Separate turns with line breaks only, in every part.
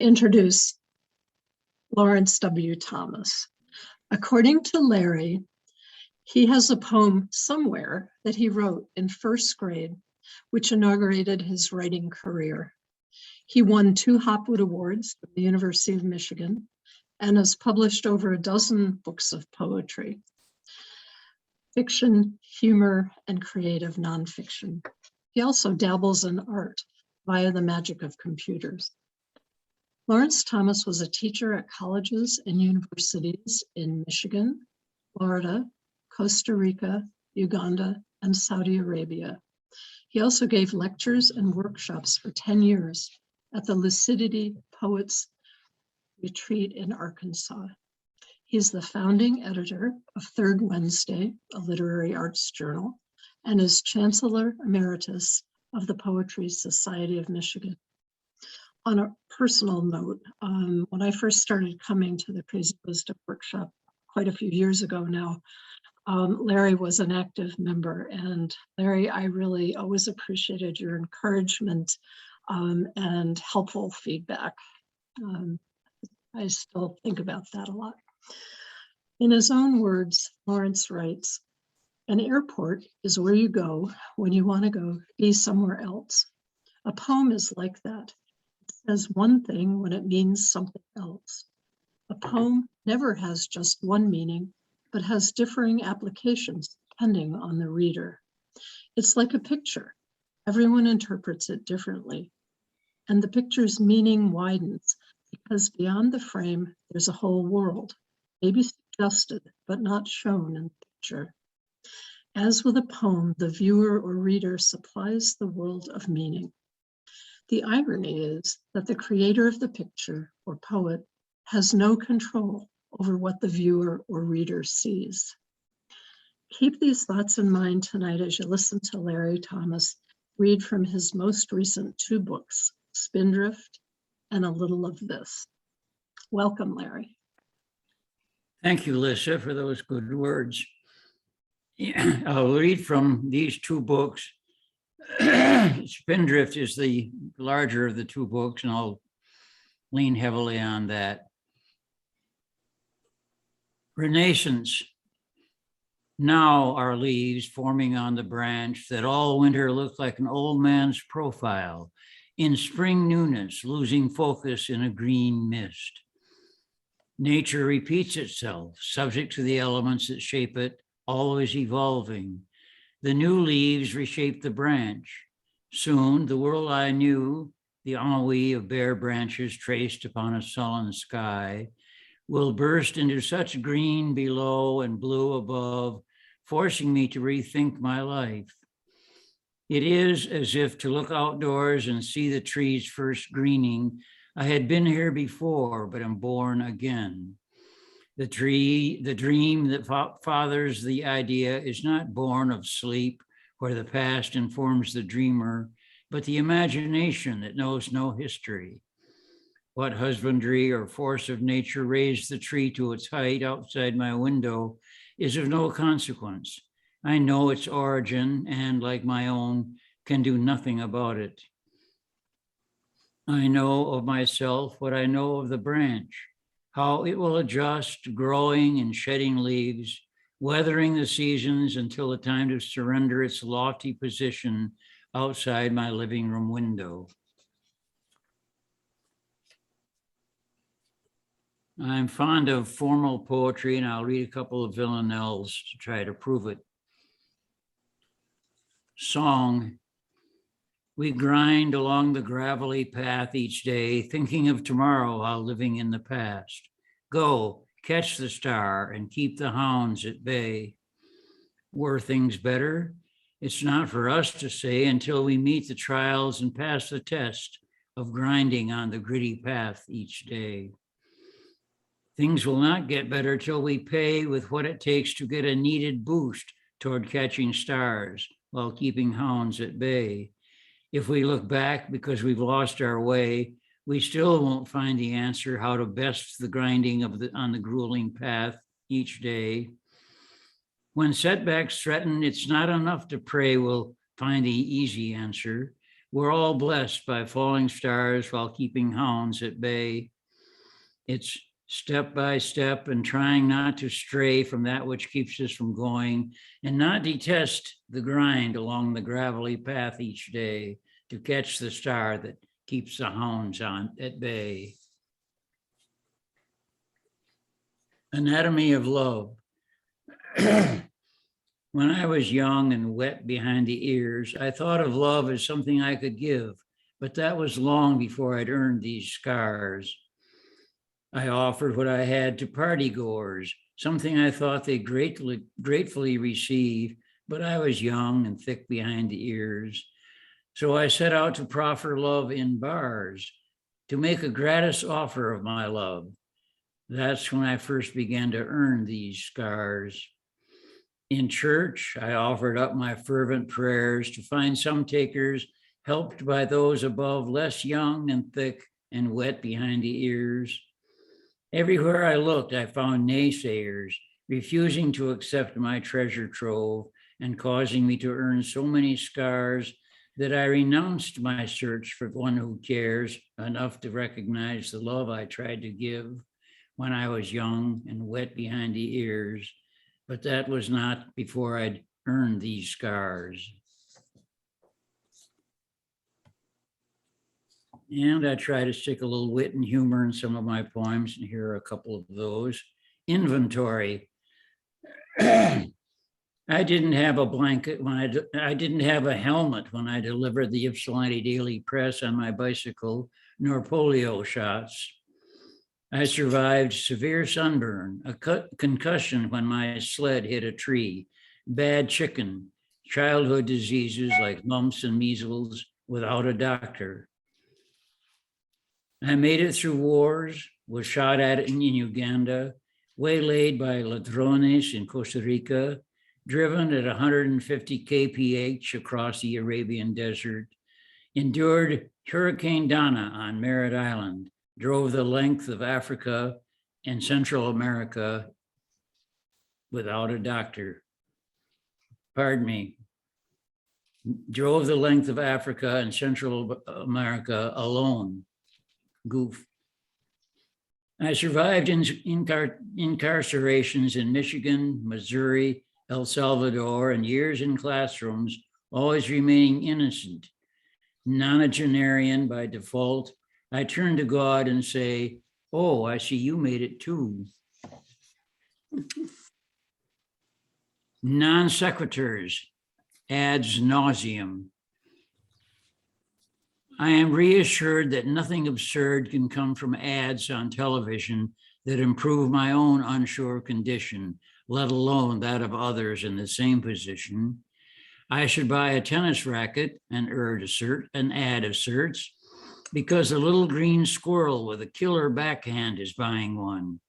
introduce Laurence W. Thomas. According to Larry, he has a poem somewhere that he wrote in first grade, which inaugurated his writing career. He won 2 Hopwood Awards from the University of Michigan and has published over a dozen books of poetry, fiction, humor, and creative nonfiction. He also dabbles in art via the magic of computers. Laurence Thomas was a teacher at colleges and universities in Michigan, Florida, Costa Rica, Uganda, and Saudi Arabia. He also gave lectures and workshops for 10 years at the Lucidity Poets Retreat in Arkansas. He's the founding editor of Third Wednesday, a literary arts journal, and is Chancellor Emeritus of the Poetry Society of Michigan. On a personal note, when I first started coming to the Crazy Wisdom workshop quite a few years ago now, Larry was an active member. And Larry, I really always appreciated your encouragement and helpful feedback. I still think about that a lot. In his own words, Laurence writes, "An airport is where you go when you want to go be somewhere else. A poem is like that. It says one thing when it means something else. A poem never has just one meaning, but has differing applications depending on the reader. It's like a picture. Everyone interprets it differently. And the picture's meaning widens because beyond the frame, there's a whole world, maybe suggested, but not shown in the picture. As with a poem, the viewer or reader supplies the world of meaning. The irony is that the creator of the picture or poet has no control over what the viewer or reader sees." Keep these thoughts in mind tonight as you listen to Larry Thomas read from his most recent 2 books, Spindrift and A Little of This. Welcome, Larry.
Thank you, Lisa, for those good words. I'll read from these 2 books. Spindrift is the larger of the 2 books, and I'll lean heavily on that. Renaissance. Now are leaves forming on the branch that all winter looked like an old man's profile, in spring newness, losing focus in a green mist. Nature repeats itself, subject to the elements that shape it, always evolving. The new leaves reshape the branch. Soon, the world I knew, the ennui of bare branches traced upon a sullen sky, will burst into such green below and blue above, forcing me to rethink my life. It is as if to look outdoors and see the trees first greening. I had been here before, but am born again. The dream that fathers the idea is not born of sleep, where the past informs the dreamer, but the imagination that knows no history. What husbandry or force of nature raised the tree to its height outside my window is of no consequence. I know its origin and, like my own, can do nothing about it. I know of myself what I know of the branch, how it will adjust, growing and shedding leaves, weathering the seasons until the time to surrender its lofty position outside my living room window. I'm fond of formal poetry, and I'll read a couple of villanelles to try to prove it. Song. We grind along the gravelly path each day, thinking of tomorrow while living in the past. Go, catch the star, and keep the hounds at bay. Were things better? It's not for us to say until we meet the trials and pass the test of grinding on the gritty path each day. Things will not get better till we pay with what it takes to get a needed boost toward catching stars while keeping hounds at bay. If we look back because we've lost our way, we still won't find the answer how to best the grinding on the grueling path each day. When setbacks threaten, it's not enough to pray we'll find the easy answer. We're all blessed by falling stars while keeping hounds at bay. It's step by step and trying not to stray from that which keeps us from going and not detest the grind along the gravelly path each day to catch the star that keeps the hounds at bay. Anatomy of love. When I was young and wet behind the ears, I thought of love as something I could give, but that was long before I'd earned these scars. I offered what I had to partygoers, something I thought they'd gratefully receive, but I was young and thick behind the ears. So I set out to proffer love in bars, to make a gratis offer of my love. That's when I first began to earn these scars. In church, I offered up my fervent prayers to find some takers, helped by those above less young and thick and wet behind the ears. Everywhere I looked, I found naysayers, refusing to accept my treasure trove and causing me to earn so many scars that I renounced my search for one who cares enough to recognize the love I tried to give when I was young and wet behind the ears. But that was not before I'd earned these scars. And I try to stick a little wit and humor in some of my poems, and here are a couple of those. Inventory. I didn't have a blanket when I didn't have a helmet when I delivered the Ypsilanti Daily Press on my bicycle, nor polio shots. I survived severe sunburn, a concussion when my sled hit a tree, bad chicken, childhood diseases like mumps and measles without a doctor. I made it through wars, was shot at in Uganda, waylaid by ladrones in Costa Rica, driven at 150 kph across the Arabian desert, endured Hurricane Dana on Merritt Island, drove the length of Africa and Central America without a doctor. Pardon me. Drove the length of Africa and Central America alone. Goof. I survived incarcerations in Michigan, Missouri, El Salvador, and years in classrooms, always remaining innocent. Nonagenarian by default, I turn to God and say, "Oh, I see you made it too." Non sequiturs, adds nauseum. I am reassured that nothing absurd can come from ads on television that improve my own unsure condition, let alone that of others in the same position. I should buy a tennis racket, an ad asserts, because a little green squirrel with a killer backhand is buying one.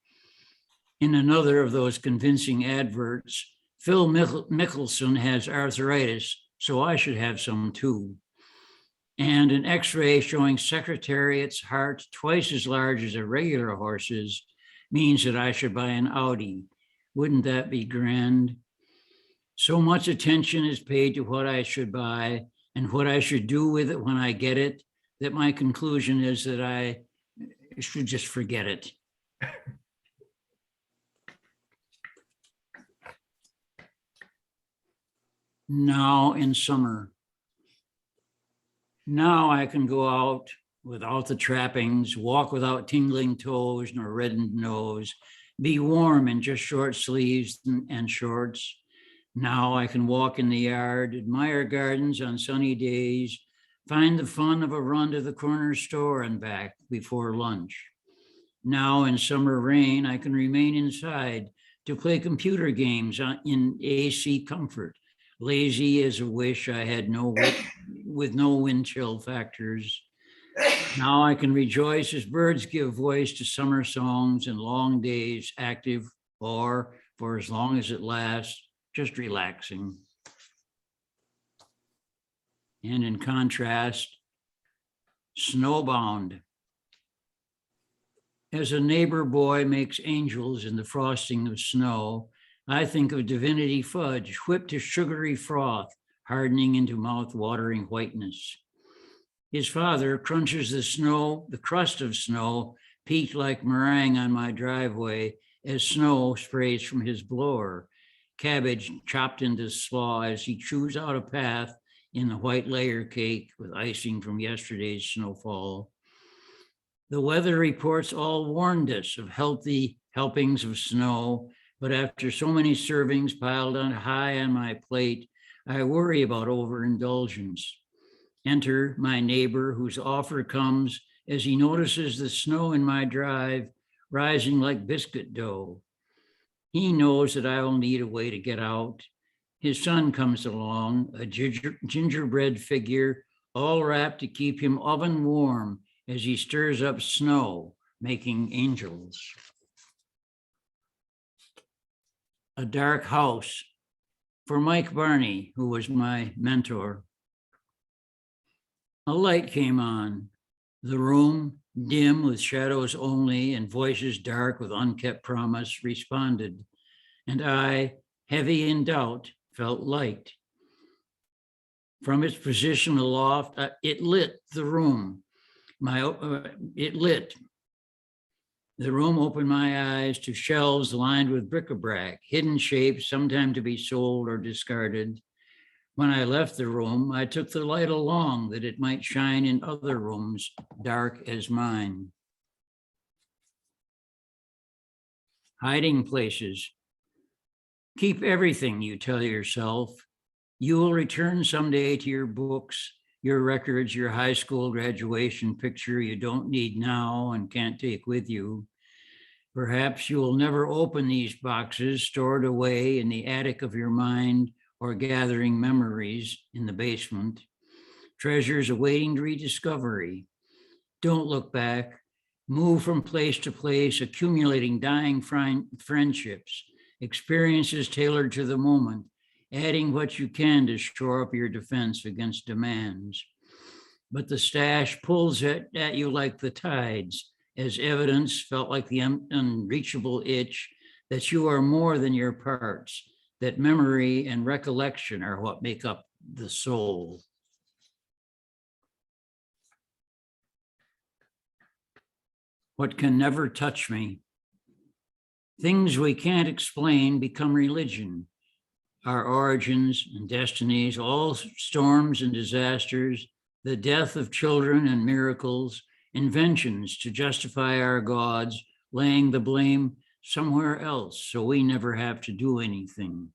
In another of those convincing adverts, Phil Mickelson has arthritis, so I should have some too. And an x-ray showing Secretariat's heart twice as large as a regular horse's means that I should buy an Audi. Wouldn't that be grand? So much attention is paid to what I should buy and what I should do with it when I get it, that my conclusion is that I should just forget it. Now in summer. Now I can go out without the trappings, walk without tingling toes nor reddened nose, be warm in just short sleeves and shorts. Now I can walk in the yard, admire gardens on sunny days, find the fun of a run to the corner store and back before lunch. Now in summer rain, I can remain inside to play computer games in AC comfort, lazy as a wish I had with no wind chill factors. Now I can rejoice as birds give voice to summer songs and long days, active or for as long as it lasts, just relaxing. And in contrast, snowbound. As a neighbor boy makes angels in the frosting of snow, I think of divinity fudge whipped to sugary froth, hardening into mouth-watering whiteness. His father crunches the snow, the crust of snow, peaked like meringue on my driveway as snow sprays from his blower. Cabbage chopped into slaw as he chews out a path in the white layer cake with icing from yesterday's snowfall. The weather reports all warned us of healthy helpings of snow, but after so many servings piled on high on my plate, I worry about overindulgence. Enter my neighbor, whose offer comes as he notices the snow in my drive rising like biscuit dough. He knows that I will need a way to get out. His son comes along, a gingerbread figure, all wrapped to keep him oven warm as he stirs up snow, making angels. A dark house for Mike Barney, who was my mentor. A light came on. The room, dim with shadows only and voices dark with unkept promise, responded. And I, heavy in doubt, felt light. From its position aloft, it lit the room. It lit. The room opened my eyes to shelves lined with bric-a-brac, hidden shapes, sometime to be sold or discarded. When I left the room, I took the light along that it might shine in other rooms, dark as mine. Hiding places. Keep everything, you tell yourself. You will return someday to your books, your records, your high school graduation picture you don't need now and can't take with you. Perhaps you will never open these boxes stored away in the attic of your mind or gathering memories in the basement. Treasures awaiting rediscovery. Don't look back. Move from place to place, accumulating dying friendships, experiences tailored to the moment, adding what you can to shore up your defense against demands. But the stash pulls at you like the tides, as evidence felt like the unreachable itch that you are more than your parts, that memory and recollection are what make up the soul. What can never touch me. Things we can't explain become religion. Our origins and destinies, all storms and disasters, the death of children and miracles, inventions to justify our gods, laying the blame somewhere else so we never have to do anything.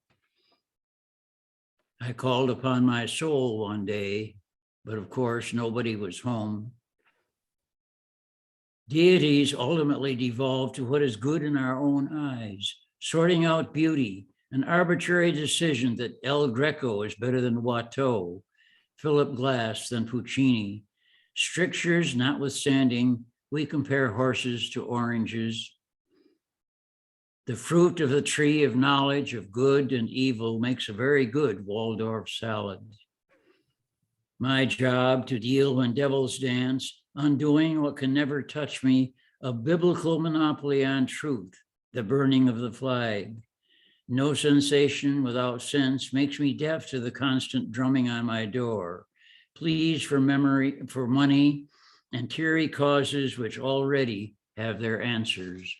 I called upon my soul one day, but of course nobody was home. Deities ultimately devolve to what is good in our own eyes, sorting out beauty, an arbitrary decision that El Greco is better than Watteau, Philip Glass than Puccini. Strictures notwithstanding, we compare horses to oranges. The fruit of the tree of knowledge of good and evil makes a very good Waldorf salad. My job to deal when devils dance, undoing what can never touch me, a biblical monopoly on truth, the burning of the flag. No sensation without sense makes me deaf to the constant drumming on my door. Pleas for memory, for money, and teary causes which already have their answers.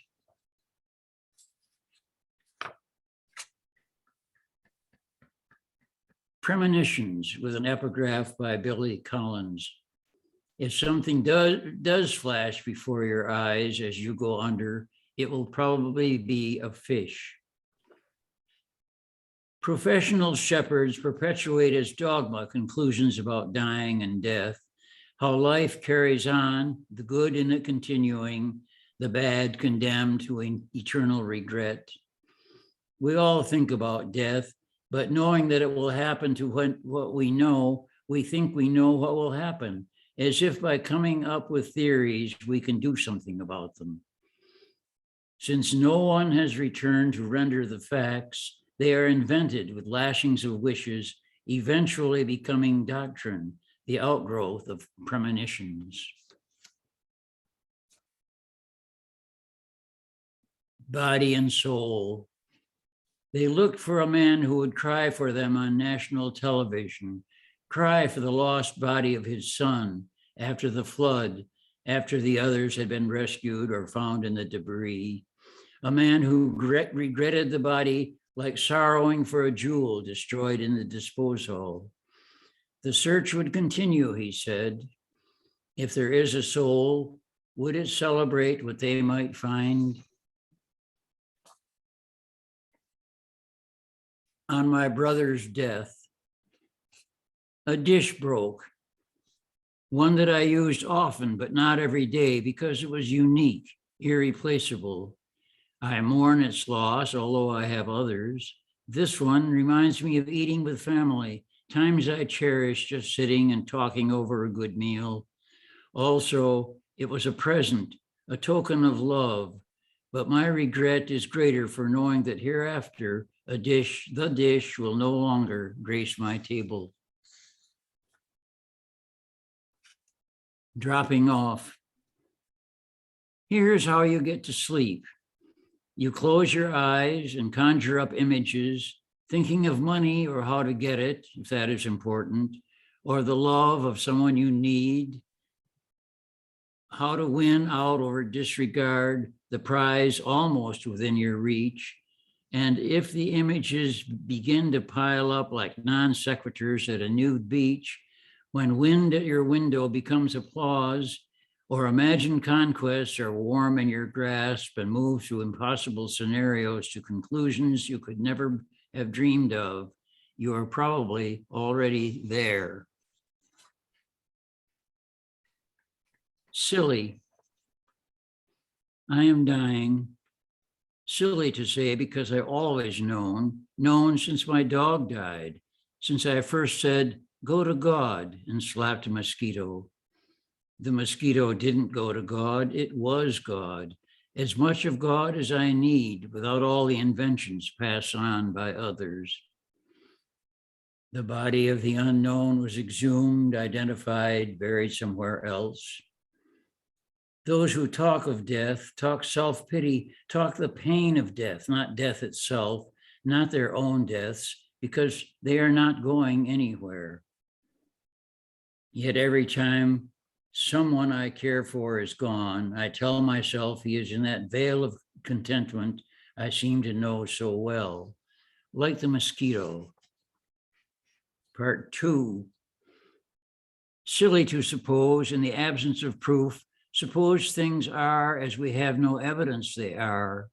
Premonitions with an epigraph by Billy Collins. If something does flash before your eyes as you go under, it will probably be a fish. Professional shepherds perpetuate as dogma conclusions about dying and death, how life carries on, the good in it continuing, the bad condemned to eternal regret. We all think about death, but knowing that it will happen to what we know, we think we know what will happen, as if by coming up with theories, we can do something about them. Since no one has returned to render the facts, they are invented with lashings of wishes, eventually becoming doctrine, the outgrowth of premonitions. Body and soul. They looked for a man who would cry for them on national television, cry for the lost body of his son, after the flood, after the others had been rescued or found in the debris. A man who regretted the body like sorrowing for a jewel destroyed in the disposal. The search would continue, he said. If there is a soul, would it celebrate what they might find? On my brother's death, a dish broke, one that I used often, but not every day because it was unique, irreplaceable. I mourn its loss, although I have others. This one reminds me of eating with family, times I cherish just sitting and talking over a good meal. Also, it was a present, a token of love, but my regret is greater for knowing that hereafter the dish will no longer grace my table. Dropping off. Here's how you get to sleep. You close your eyes and conjure up images, thinking of money or how to get it, if that is important, or the love of someone you need, how to win out or disregard the prize almost within your reach. And if the images begin to pile up like non sequiturs at a nude beach, when wind at your window becomes applause, or imagined conquests are warm in your grasp and move through impossible scenarios to conclusions you could never have dreamed of, you are probably already there. Silly. I am dying. Silly to say because I always known since my dog died, since I first said, go to God, and slapped a mosquito. The mosquito didn't go to God, it was God. As much of God as I need without all the inventions passed on by others. The body of the unknown was exhumed, identified, buried somewhere else. Those who talk of death, talk self-pity, talk the pain of death, not death itself, not their own deaths, because they are not going anywhere. Yet every time someone I care for is gone, I tell myself he is in that veil of contentment I seem to know so well, like the mosquito. Part 2. Silly to suppose, in the absence of proof, suppose things are as we have no evidence they are.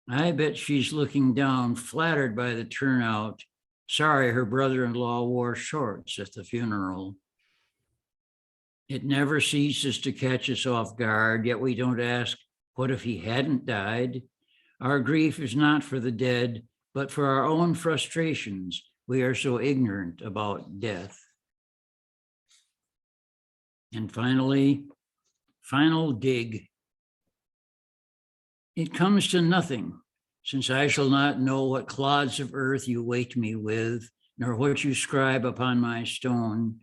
I bet she's looking down, flattered by the turnout. Sorry her brother-in-law wore shorts at the funeral. It never ceases to catch us off guard, yet we don't ask, what if he hadn't died? Our grief is not for the dead, but for our own frustrations. We are so ignorant about death. And finally, final dig. It comes to nothing, since I shall not know what clods of earth you weight me with, nor what you scribe upon my stone,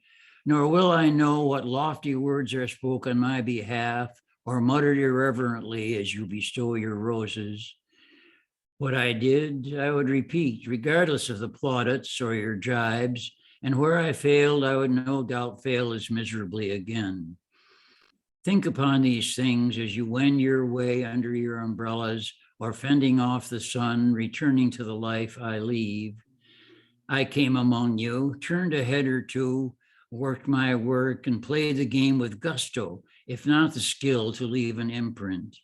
nor will I know what lofty words are spoken on my behalf, or muttered irreverently as you bestow your roses. What I did, I would repeat, regardless of the plaudits or your jibes, and where I failed, I would no doubt fail as miserably again. Think upon these things as you wend your way under your umbrellas or fending off the sun, returning to the life I leave. I came among you, turned a head or two, worked my work, and played the game with gusto, if not the skill to leave an imprint.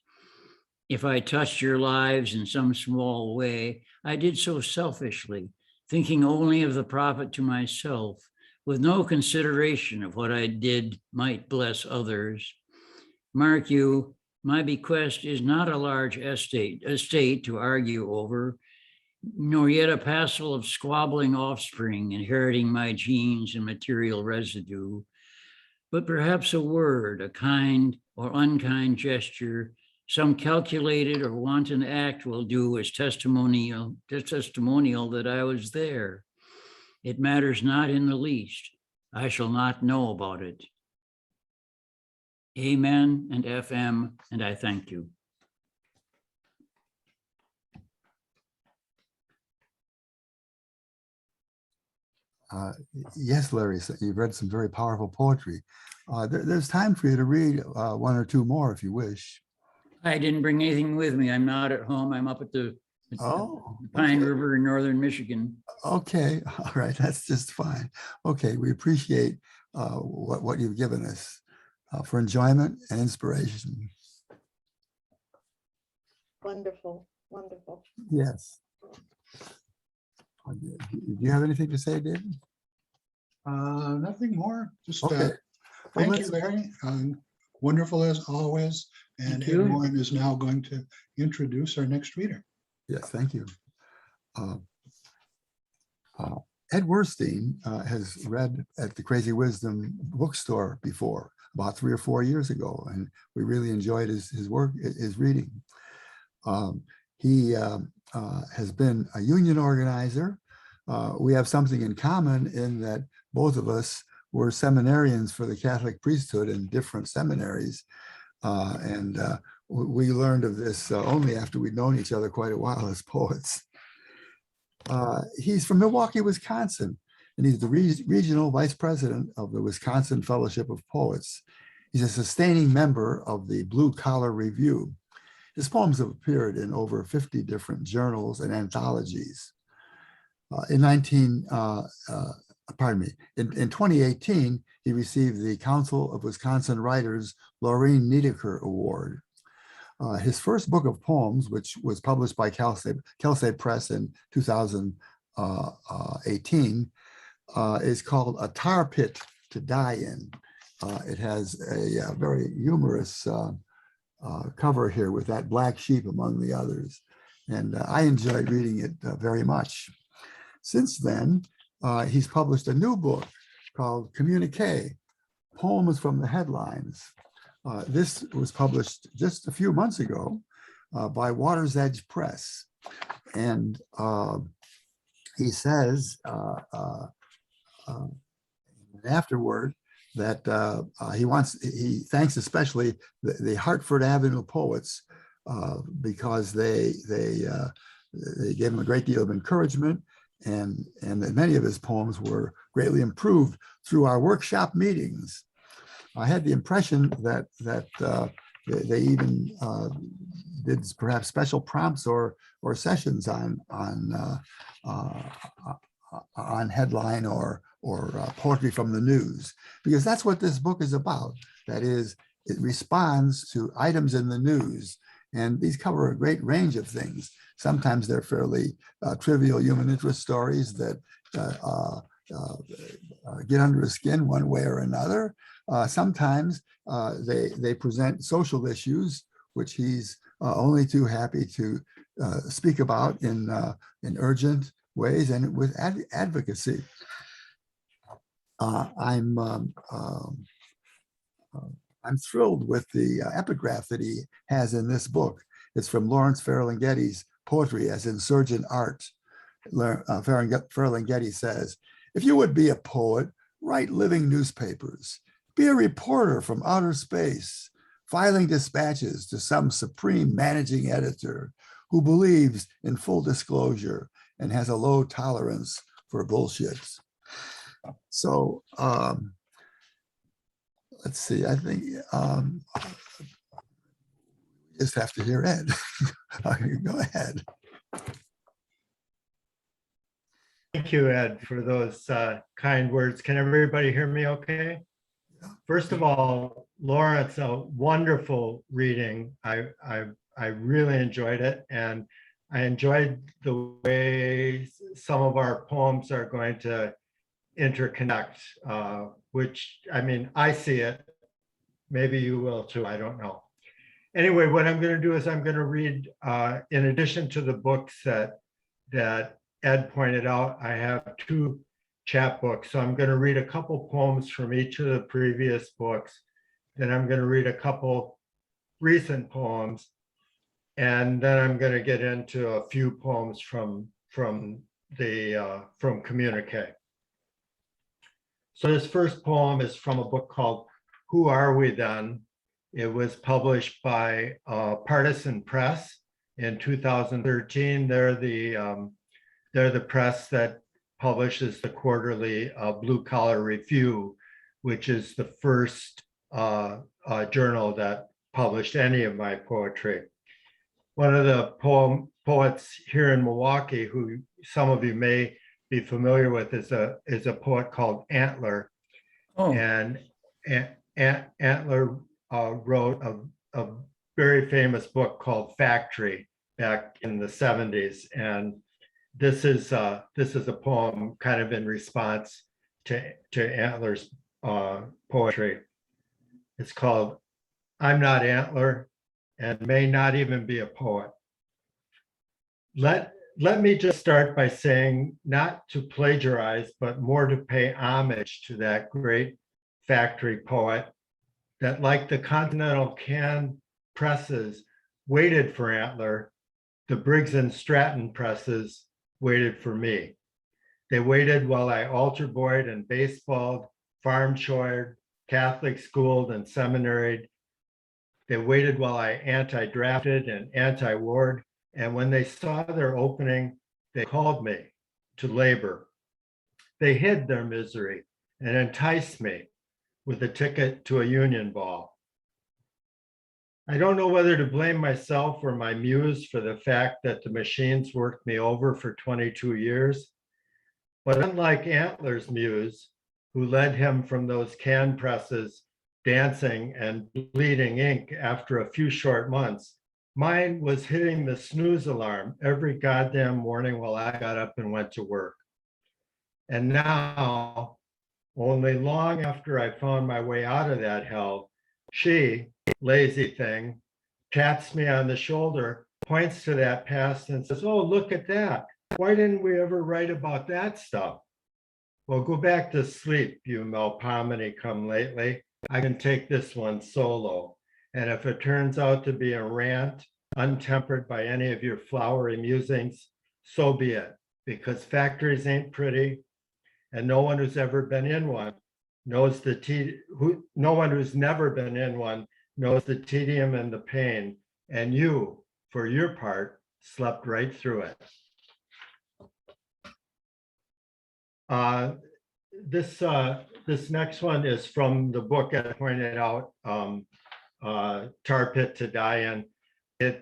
If I touched your lives in some small way, I did so selfishly, thinking only of the profit to myself, with no consideration of what I did might bless others. Mark you, my bequest is not a large estate to argue over, nor yet a passel of squabbling offspring inheriting my genes and material residue, but perhaps a word, a kind or unkind gesture, some calculated or wanton act will do as testimonial that I was there. It matters not in the least. I shall not know about it. Amen and FM, and I thank you.
Yes, Larry, so you've read some very powerful poetry. There's time for you to read one or two more if you wish.
I didn't bring anything with me. I'm not at home. I'm up at the
Oh,
Pine
okay.
River in northern Michigan.
Okay, all right, that's just fine. Okay, we appreciate what you've given us for enjoyment and inspiration.
Wonderful, wonderful.
Yes. Do you have anything to say, David?
Nothing more, just
Okay.
thank
let's-
you, Larry. Wonderful as always. And
Thank
Ed
you.
Warren is now going to introduce our next reader.
Yes, thank you. Ed Werstein has read at the Crazy Wisdom bookstore before, about 3 or 4 years ago, and we really enjoyed his work, his reading. He has been a union organizer. We have something in common in that both of us were seminarians for the Catholic priesthood in different seminaries. We learned of this only after we'd known each other quite a while as poets. He's from Milwaukee, Wisconsin, and he's the regional vice president of the Wisconsin Fellowship of Poets. He's a sustaining member of the Blue Collar Review. His poems have appeared in over 50 different journals and anthologies. In 2018, he received the Council of Wisconsin Writers Lorine Niedecker Award. His first book of poems, which was published by Kelsey Press in 2018, is called A Tar Pit to Die In. It has a very humorous cover here with that black sheep among the others. And I enjoyed reading it very much. Since then, he's published a new book called Communique, Poems from the Headlines. This was published just a few months ago by Water's Edge Press. And he says afterward that he thanks especially the Hartford Avenue poets because they gave him a great deal of encouragement, and that many of his poems were greatly improved through our workshop meetings. I had the impression that they even did perhaps special prompts or sessions on headline or poetry from the news, because that's what this book is about. That is, it responds to items in the news, and these cover a great range of things. Sometimes they're fairly trivial human interest stories that get under his skin one way or another. Sometimes they present social issues, which he's only too happy to speak about in urgent ways and with advocacy. I'm thrilled with the epigraph that he has in this book. It's from Lawrence Ferlinghetti's Poetry as Insurgent Art. Ferlinghetti says, "If you would be a poet, write living newspapers. Be a reporter from outer space, filing dispatches to some supreme managing editor who believes in full disclosure and has a low tolerance for bullshits." So let's see, I think just have to hear Ed. Go ahead.
Thank you, Ed, for those kind words. Can everybody hear me okay? First of all, Lawrence, a wonderful reading. I really enjoyed it, and I enjoyed the way some of our poems are going to interconnect, which, I mean, I see it. Maybe you will too, I don't know. Anyway, what I'm going to do is I'm going to read, in addition to the books that Ed pointed out, I have 2 chapbooks. So I'm going to read a couple poems from each of the previous books. Then I'm going to read a couple recent poems. And then I'm going to get into a few poems from Communique. So this first poem is from a book called Who Are We Then? It was published by Partisan Press in 2013. They're the press that publishes the quarterly Blue Collar Review, which is the first journal that published any of my poetry. One of the poets here in Milwaukee, who some of you may be familiar with, is a poet called Antler.
Oh,
And Antler wrote a very famous book called Factory back in the 70s. And this is a poem kind of in response to Antler's poetry. It's called I'm Not Antler and may not even be a poet. Let me just start by saying, not to plagiarize, but more to pay homage to that great factory poet that, like the Continental Can presses waited for Antler, the Briggs and Stratton presses waited for me. They waited while I altar boyed and baseballed, farm shored, Catholic schooled and seminaried. They waited while I anti-drafted and anti-warred. And when they saw their opening, they called me to labor. They hid their misery and enticed me with a ticket to a union ball. I don't know whether to blame myself or my muse for the fact that the machines worked me over for 22 years. But unlike Antler's muse, who led him from those can presses, dancing and bleeding ink after a few short months, mine was hitting the snooze alarm every goddamn morning while I got up and went to work. And now, only long after I found my way out of that hell, she, lazy thing, taps me on the shoulder, points to that past and says, oh, look at that. Why didn't we ever write about that stuff? Well, go back to sleep, you Melpomene come lately. I can take this one solo. And if it turns out to be a rant, untempered by any of your flowery musings, so be it, because factories ain't pretty, and no one who's ever been in one knows no one who's never been in one knows the tedium and the pain, and you, for your part, slept right through it. This next one is from the book I pointed out, Tar Pit to Die In.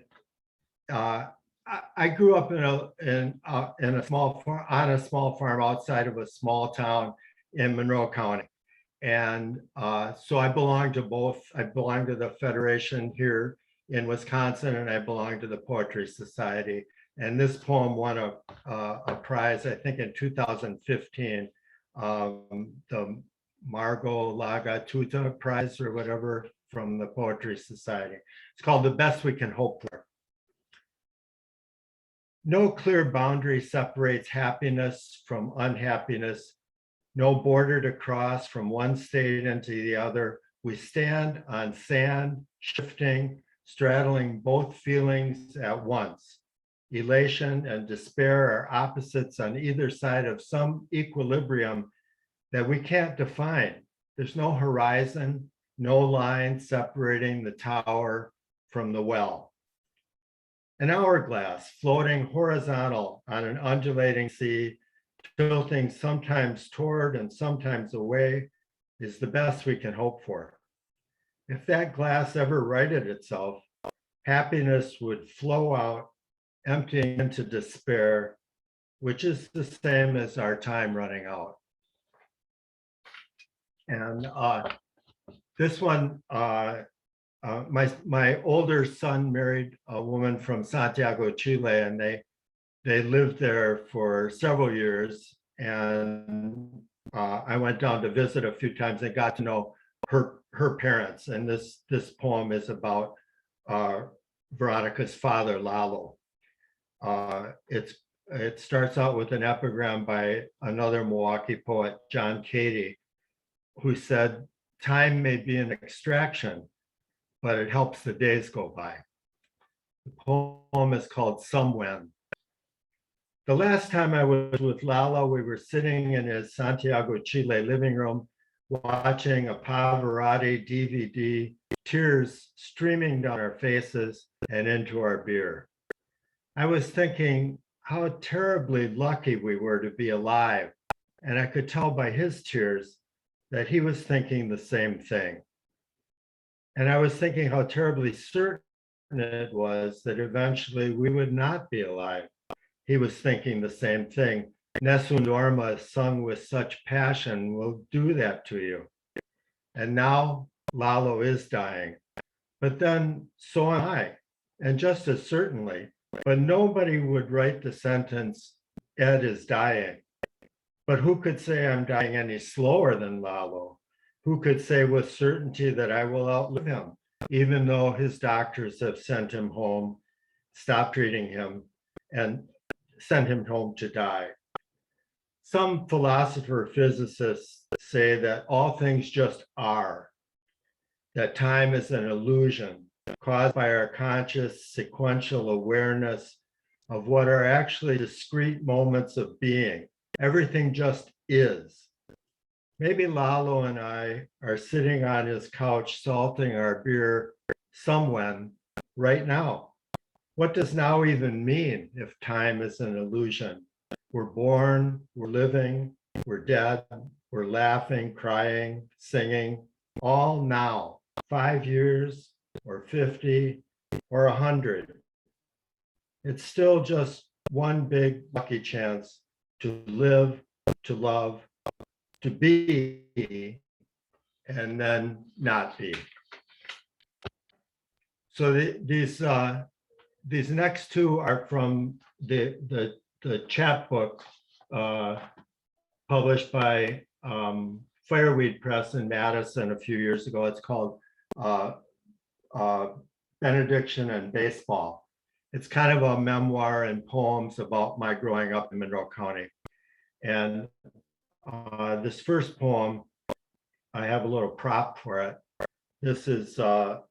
I grew up in a small farm, on a small farm outside of a small town in Monroe County, and so I belong to both. I belong to the Federation here in Wisconsin, and I belong to the Poetry Society. And this poem won a prize, I think, in 2015, the Margot Lagatuta Prize or whatever from the Poetry Society. It's called The Best We Can Hope For. No clear boundary separates happiness from unhappiness, no border to cross from one state into the other. We stand on sand, shifting, straddling both feelings at once. Elation and despair are opposites on either side of some equilibrium that we can't define. There's no horizon, no line separating the tower from the well. An hourglass floating horizontal on an undulating sea, tilting sometimes toward and sometimes away, is the best we can hope for. If that glass ever righted itself, happiness would flow out, emptying into despair, which is the same as our time running out. And this one, my older son married a woman from Santiago, Chile, and they lived there for several years. And I went down to visit a few times and got to know her parents. And this poem is about Veronica's father, Lalo. It starts out with an epigram by another Milwaukee poet, John Cady, who said, "Time may be an extraction, but it helps the days go by." The poem is called Somewhen. The last time I was with Lalo, we were sitting in his Santiago, Chile living room, watching a Pavarotti DVD, tears streaming down our faces and into our beer. I was thinking how terribly lucky we were to be alive. And I could tell by his tears that he was thinking the same thing. And I was thinking how terribly certain it was that eventually we would not be alive. He was thinking the same thing. Nessun Dorma, sung with such passion, will do that to you. And now Lalo is dying. But then so am I, and just as certainly. But nobody would write the sentence, Ed is dying. But who could say I'm dying any slower than Lalo? Who could say with certainty that I will outlive him, even though his doctors have sent him home, stopped treating him, and sent him home to die? Some philosopher physicists say that all things just are, that time is an illusion caused by our conscious sequential awareness of what are actually discrete moments of being. Everything just is. Maybe Lalo and I are sitting on his couch salting our beer somewhen right now. What does now even mean if time is an illusion? We're born, we're living, we're dead, we're laughing, crying, singing, all now, 5 years or 50 or 100. It's still just one big lucky chance to live, to love, to be, and then not be. So these next two are from the chapbook published by Fireweed Press in Madison a few years ago. It's called Benediction and Baseball. It's kind of a memoir and poems about my growing up in Monroe County. And this first poem, I have a little prop for it. This is a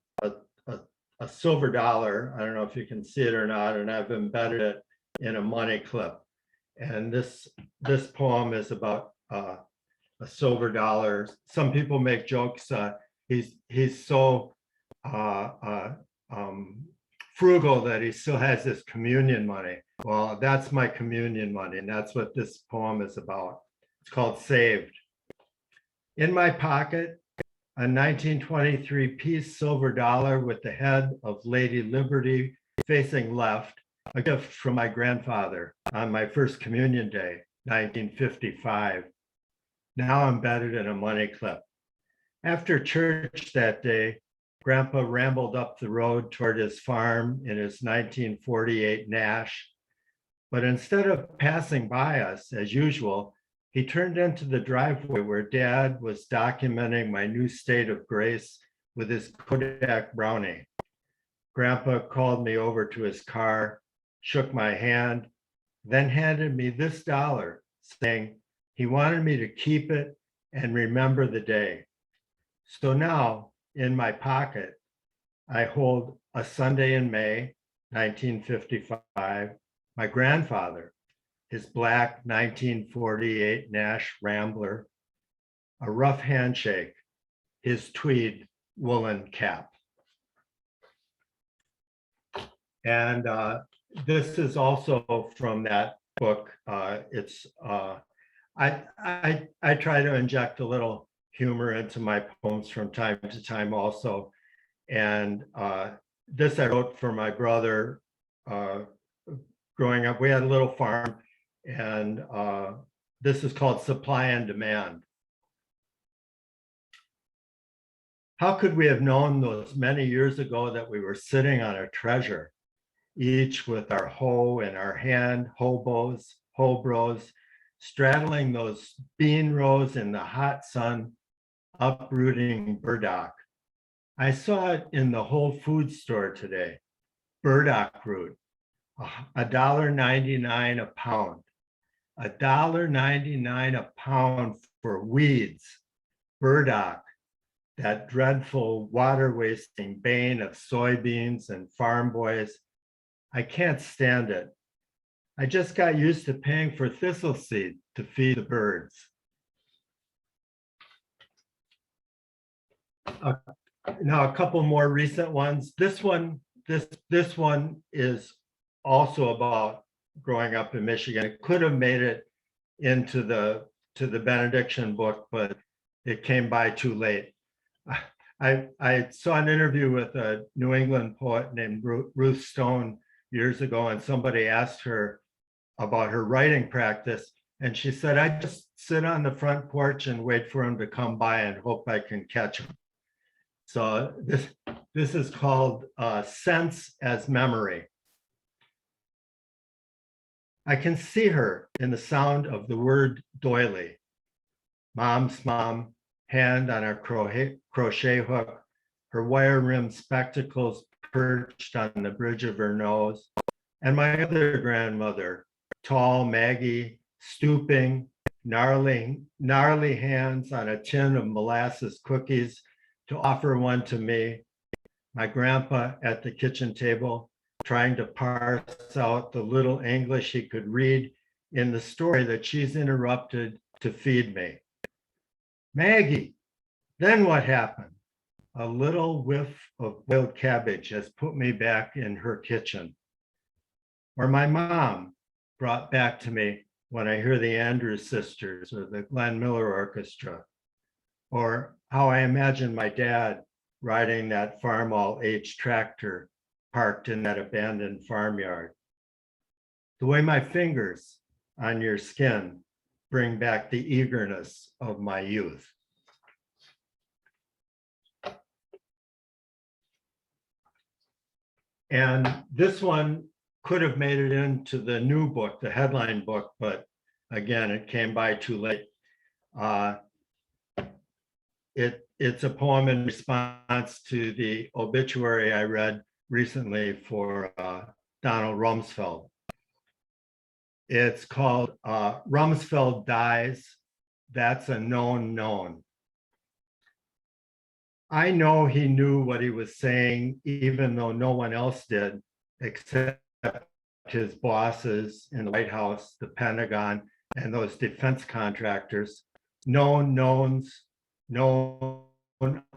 silver dollar. I don't know if you can see it or not, and I've embedded it in a money clip. And this poem is about a silver dollar. Some people make jokes. He's so frugal that he still has his communion money. Well, that's my communion money, and that's what this poem is about. It's called Saved. In my pocket, a 1923 piece silver dollar with the head of Lady Liberty facing left, a gift from my grandfather on my first communion day, 1955. Now embedded in a money clip. After church that day, Grandpa rambled up the road toward his farm in his 1948 Nash. But instead of passing by us as usual, he turned into the driveway where Dad was documenting my new state of grace with his Kodak Brownie. Grandpa called me over to his car, shook my hand, then handed me this dollar, saying he wanted me to keep it and remember the day. So now, in my pocket, I hold a Sunday in May, 1955, my grandfather, his black 1948 Nash Rambler, a rough handshake, his tweed woolen cap. And this is also from that book. I try to inject a little humor into my poems from time to time also. And this I wrote for my brother growing up. We had a little farm, and this is called Supply and Demand. How could we have known those many years ago that we were sitting on a treasure, each with our hoe in our hand, hobros, straddling those bean rows in the hot sun, uprooting burdock. I saw it in the Whole Foods store today, burdock root, $1.99 a pound, $1.99 a pound for weeds, burdock, that dreadful water wasting bane of soybeans and farm boys. I can't stand it. I just got used to paying for thistle seed to feed the birds. Now a couple more recent ones. This one is also about growing up in Michigan. It could have made it into the benediction book, but it came by too late. I saw an interview with a New England poet named Ruth Stone years ago, and somebody asked her about her writing practice. And she said, I just sit on the front porch and wait for him to come by and hope I can catch him. So this is called Sense as Memory. I can see her in the sound of the word doily. Mom's mom, hand on her crochet hook, her wire-rimmed spectacles perched on the bridge of her nose, and my other grandmother, tall Maggie, stooping, gnarly hands on a tin of molasses cookies to offer one to me. My grandpa at the kitchen table, trying to parse out the little English he could read in the story that she's interrupted to feed me. Maggie, then what happened? A little whiff of boiled cabbage has put me back in her kitchen. Or my mom brought back to me when I hear the Andrews Sisters or the Glenn Miller Orchestra, or how I imagine my dad riding that Farmall H tractor parked in that abandoned farmyard. The way my fingers on your skin bring back the eagerness of my youth. And this one could have made it into the new book, the headline book, but again, it came by too late. It's a poem in response to the obituary I read recently for Donald Rumsfeld. It's called Rumsfeld Dies, That's a Known. I know he knew what he was saying, even though no one else did, except his bosses in the White House, the Pentagon, and those defense contractors. Known knowns, known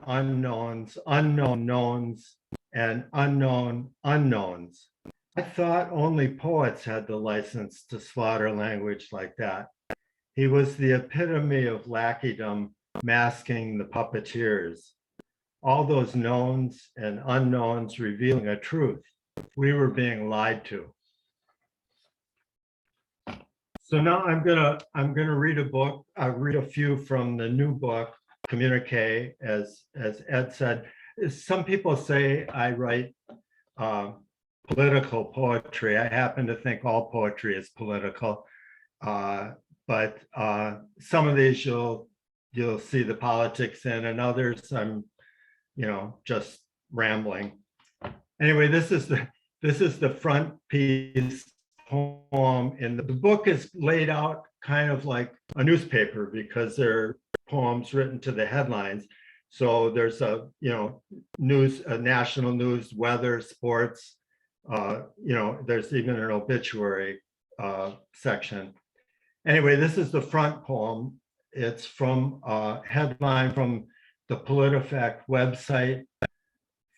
unknowns, unknown knowns, and unknown unknowns. I thought only poets had the license to slaughter language like that. He was the epitome of lackeydom, masking the puppeteers. All those knowns and unknowns revealing a truth. We were being lied to. So now I'm gonna read a book. I'll read a few from the new book, Communique, as Ed said. Some people say I write political poetry. I happen to think all poetry is political, but some of these you'll see the politics in, and others I'm just rambling. Anyway, this is the front piece poem, and the book is laid out kind of like a newspaper because there are poems written to the headlines. So there's a news, national news, weather, sports. There's even an obituary section. Anyway, this is the front poem. It's from a headline from the PolitiFact website.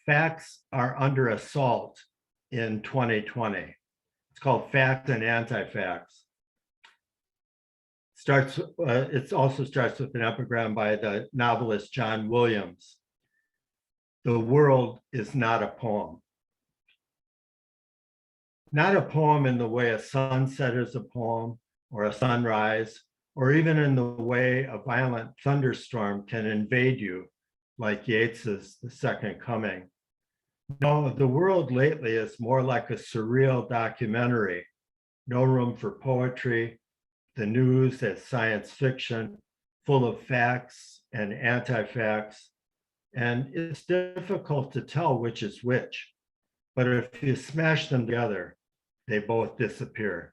Facts are under assault in 2020. It's called Facts and Anti-Facts. It also starts with an epigram by the novelist John Williams. The world is not a poem. Not a poem in the way a sunset is a poem, or a sunrise, or even in the way a violent thunderstorm can invade you, like Yeats's The Second Coming. No, the world lately is more like a surreal documentary. No room for poetry, the news as science fiction, full of facts and anti-facts. And it's difficult to tell which is which. But if you smash them together, they both disappear.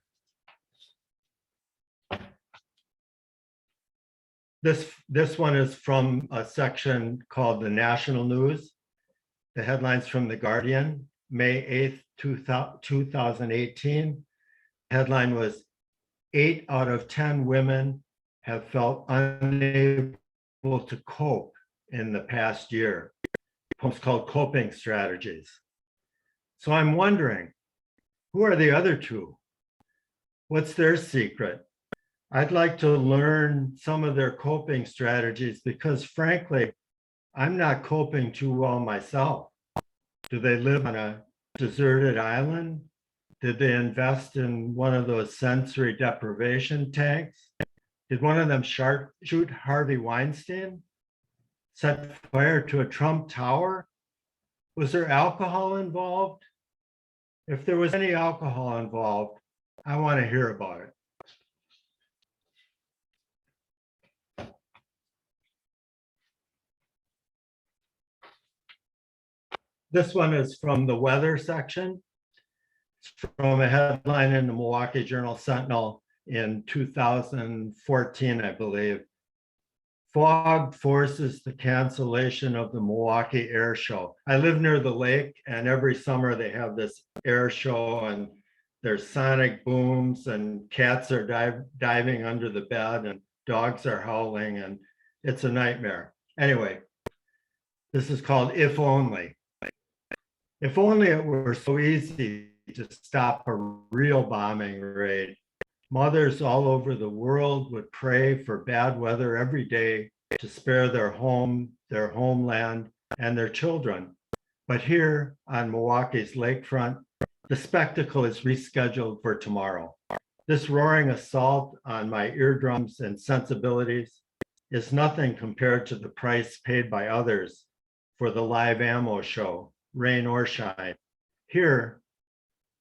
This one is from a section called the National News. The headlines from The Guardian, May 8th, 2018. Headline was 8 out of 10 women have felt unable to cope in the past year. It's called Coping Strategies. So I'm wondering, who are the other two? What's their secret? I'd like to learn some of their coping strategies because frankly, I'm not coping too well myself. Do they live on a deserted island? Did they invest in one of those sensory deprivation tanks? Did one of them shoot Harvey Weinstein? Set fire to a Trump tower? Was there alcohol involved? If there was any alcohol involved, I want to hear about it. This one is from the weather section. It's from a headline in the Milwaukee Journal Sentinel in 2014, I believe. Fog forces the cancellation of the Milwaukee Air Show. I live near the lake, and every summer they have this air show, and there's sonic booms, and cats are diving under the bed, and dogs are howling, and it's a nightmare. Anyway, this is called If Only. If only it were so easy to stop a real bombing raid. Mothers all over the world would pray for bad weather every day to spare their home, their homeland, and their children. But here on Milwaukee's lakefront, the spectacle is rescheduled for tomorrow. This roaring assault on my eardrums and sensibilities is nothing compared to the price paid by others for the live ammo show, rain or shine. Here,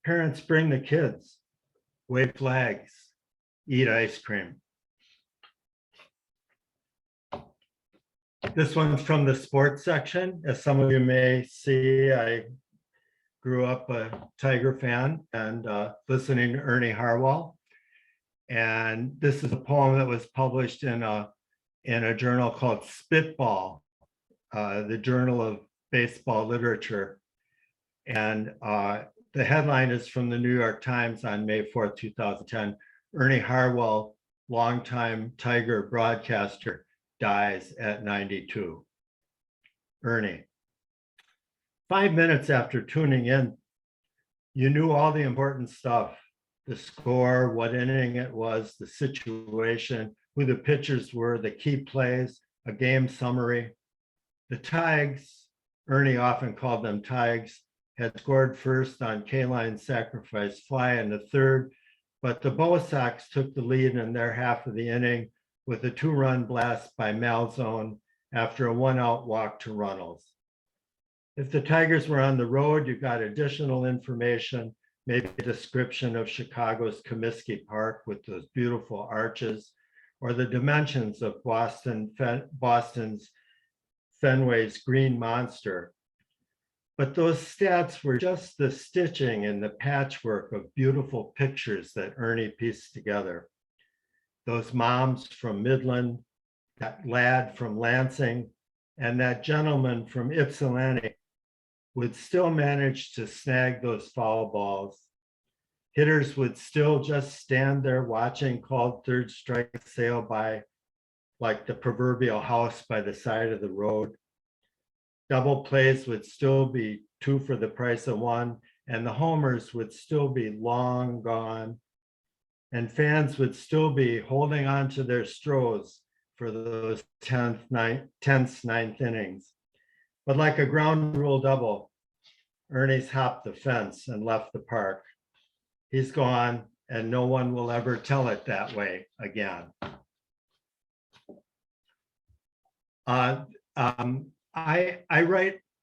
parents bring the kids, wave flags, eat ice cream. This one's from the sports section. As some of you may see, I grew up a Tiger fan and listening to Ernie Harwell. And this is a poem that was published in a journal called Spitball, the Journal of Baseball Literature. And the headline is from the New York Times on May 4th, 2010. Ernie Harwell, longtime Tiger broadcaster, dies at 92. Ernie. 5 minutes after tuning in, you knew all the important stuff, the score, what inning it was, the situation, who the pitchers were, the key plays, a game summary. The Tigers, Ernie often called them Tigers, had scored first on K-line sacrifice fly in the third, but the Bo Sox took the lead in their half of the inning with a 2-run blast by Malzone after a 1-out walk to Runnels. If the Tigers were on the road, you got additional information, maybe a description of Chicago's Comiskey Park with those beautiful arches, or the dimensions of Boston's Fenway's Green Monster. But those stats were just the stitching and the patchwork of beautiful pictures that Ernie pieced together. Those moms from Midland, that lad from Lansing, and that gentleman from Ypsilanti would still manage to snag those foul balls. Hitters would still just stand there watching called third strike sail by like the proverbial house by the side of the road. Double plays would still be 2 for the price of 1, and the homers would still be long gone. And fans would still be holding on to their straws for those 10th, 9th innings. But like a ground rule double, Ernie's hopped the fence and left the park. He's gone, and no one will ever tell it that way again.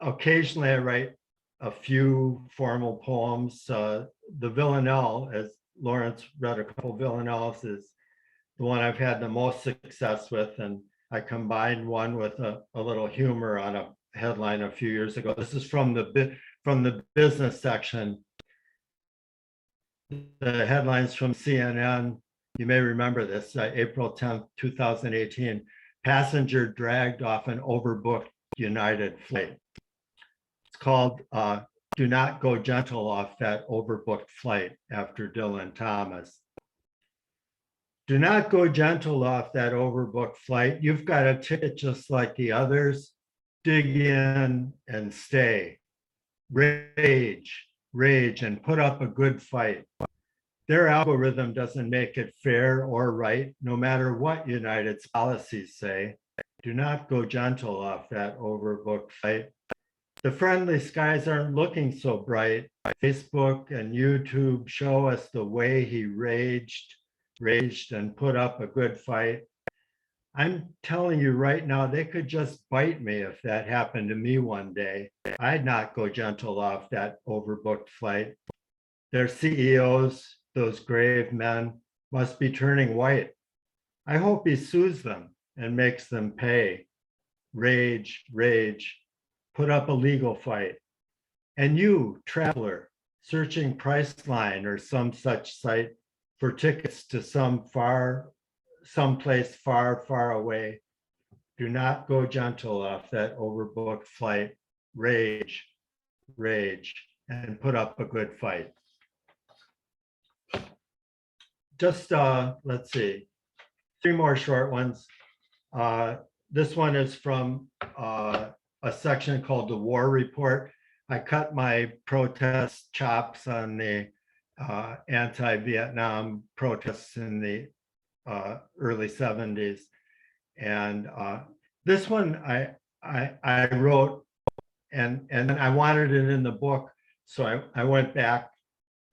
Occasionally I write a few formal poems. The Villanelle, as Laurence read a couple of Villanelles, is the one I've had the most success with. And I combined one with a little humor on a headline a few years ago. This is from the business section. The headlines from CNN, you may remember this, April 10th, 2018, passenger dragged off an overbooked United flight. It's called Do Not Go Gentle Off That Overbooked Flight, after Dylan Thomas. Do not go gentle off that overbooked flight. You've got a ticket just like the others. Dig in and stay. Rage, and put up a good fight. Their algorithm doesn't make it fair or right, no matter what United's policies say. Do not go gentle off that overbooked flight. The friendly skies aren't looking so bright. Facebook and YouTube show us the way he raged and put up a good fight. I'm telling you right now, they could just bite me if that happened to me one day. I'd not go gentle off that overbooked flight. Their CEOs, those grave men, must be turning white. I hope he sues them and makes them pay. Rage, put up a legal fight. And you, traveler, searching Priceline or some such site for tickets to someplace far away, do not go gentle off that overbooked flight. Rage, and put up a good fight. Just, let's see, 3 more short ones. This one is from a section called the War Report. I cut my protest chops on the anti-Vietnam protests in the early 70s. And this one I wrote and I wanted it in the book. So I went back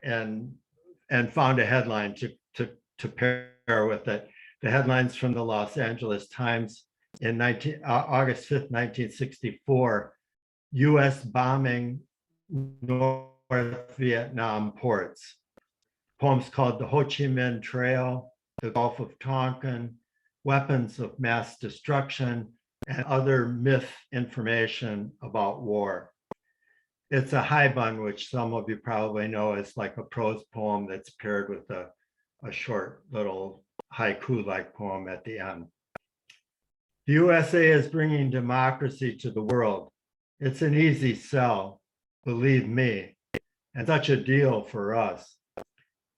and found a headline to pair with it. The headline's from the Los Angeles Times in August 5th, 1964, US bombing North Vietnam ports. Poems called The Ho Chi Minh Trail, The Gulf of Tonkin, Weapons of Mass Destruction, and other myth information about war. It's a haibun, which some of you probably know is like a prose poem that's paired with a short little haiku-like poem at the end. The USA is bringing democracy to the world. It's an easy sell, believe me, and such a deal for us.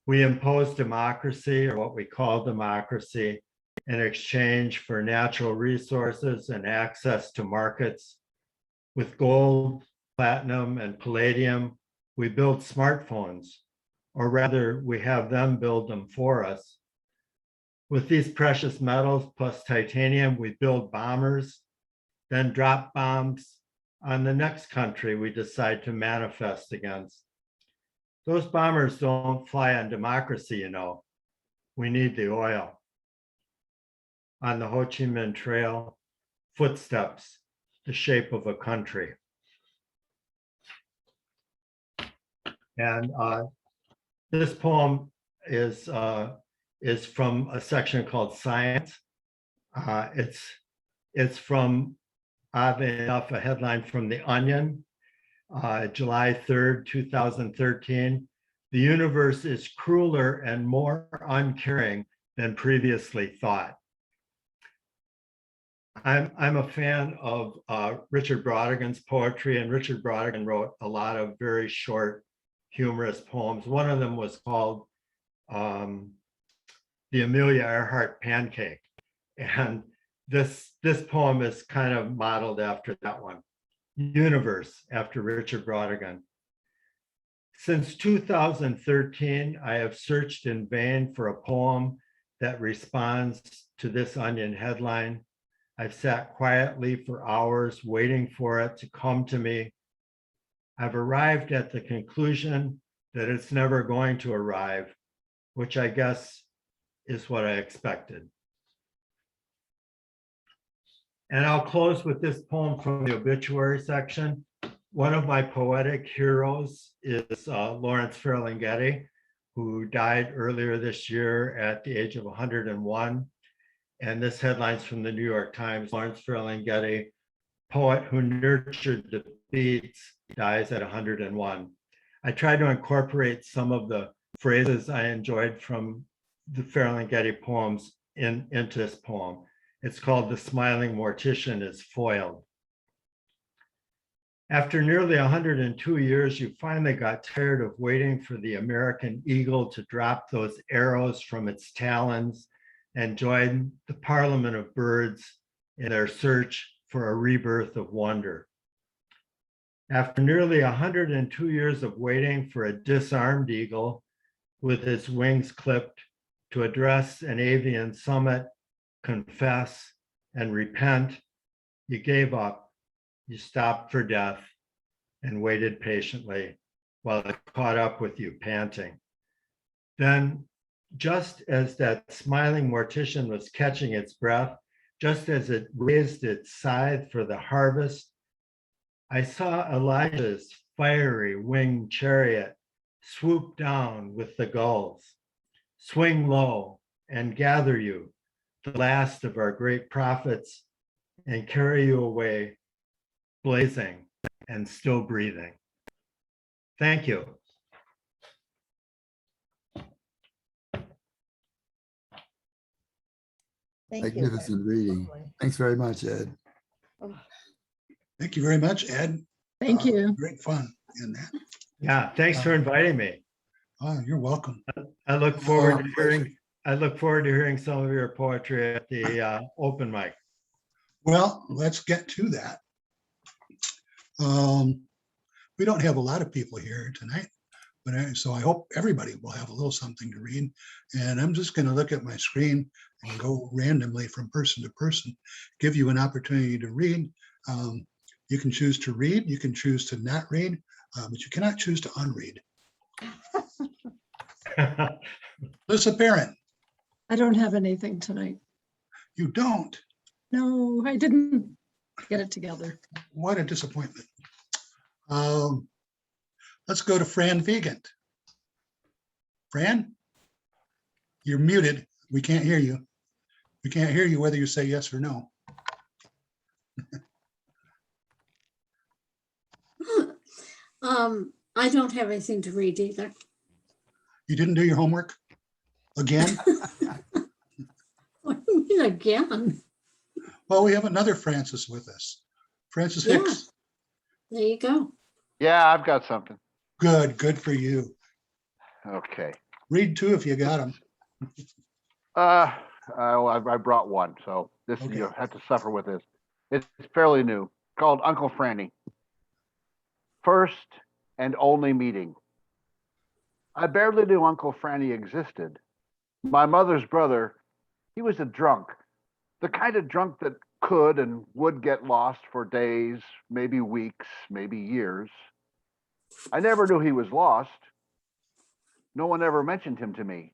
We impose democracy, or what we call democracy, in exchange for natural resources and access to markets. With gold, platinum, and palladium, we build smartphones, or rather, we have them build them for us. With these precious metals plus titanium, we build bombers, then drop bombs on the next country we decide to manifest against. Those bombers don't fly on democracy, you know. We need the oil. On the Ho Chi Minh Trail, footsteps, the shape of a country. And this poem is from a section called Science. It's from, oddly enough, a headline from The Onion, July 3rd, 2013. The universe is crueler and more uncaring than previously thought. I'm a fan of Richard Brautigan's poetry, and Richard Brautigan wrote a lot of very short, humorous poems. One of them was called the Amelia Earhart Pancake. And this poem is kind of modeled after that one. Universe, after Richard Brautigan. Since 2013, I have searched in vain for a poem that responds to this Onion headline. I've sat quietly for hours waiting for it to come to me. I've arrived at the conclusion that it's never going to arrive, which I guess is what I expected. And I'll close with this poem from the obituary section. One of my poetic heroes is Lawrence Ferlinghetti, who died earlier this year at the age of 101. And this headline's from the New York Times. Lawrence Ferlinghetti, poet who nurtured the beats, dies at 101. I tried to incorporate some of the phrases I enjoyed from the Ferlinghetti poems into this poem. It's called The Smiling Mortician is Foiled. After nearly 102 years, you finally got tired of waiting for the American eagle to drop those arrows from its talons and join the Parliament of Birds in their search for a rebirth of wonder. After nearly 102 years of waiting for a disarmed eagle, with its wings clipped to address an avian summit, confess and repent, you gave up, you stopped for death and waited patiently while it caught up with you panting. Then, just as that smiling mortician was catching its breath, just as it raised its scythe for the harvest, I saw Elijah's fiery winged chariot swoop down with the gulls, swing low and gather you, the last of our great prophets, and carry you away, blazing and still breathing. Thank you.
Thank you.
Magnificent reading.
Lovely.
Thanks very much, Ed.
Oh,
Thank you very much, Ed.
Thank you.
Great fun in that.
Yeah, thanks for inviting me.
Oh, you're welcome.
I look forward to
pleasure.
hearing some of your poetry at the open mic.
Well, let's get to that. We don't have a lot of people here tonight, but so I hope everybody will have a little something to read. And I'm just going to look at my screen and go randomly from person to person, give you an opportunity to read. You can choose to read, you can choose to not read, but you cannot choose to unread. Lisa Parent,
I don't have anything tonight.
you don't.
No, I didn't get it together.
What a disappointment. Let's go to Fran Vigant. Fran, you're muted. We can't hear you. We can't hear you whether you say yes or no.
I don't have anything to read either.
You didn't do your homework again?
What do you mean again?
Well, we have another Francis with us. Francis
Yeah.
Hicks.
There you go.
Yeah, I've got something.
Good for you.
Okay.
Read two if you got them.
Well, I brought one, so this
Okay.
you have to suffer with this. It's fairly new. Called Uncle Franny. First and only meeting. I barely knew Uncle Franny existed. My mother's brother, he was a drunk, the kind of drunk that could and would get lost for days, maybe weeks, maybe years. I never knew he was lost. No one ever mentioned him to me.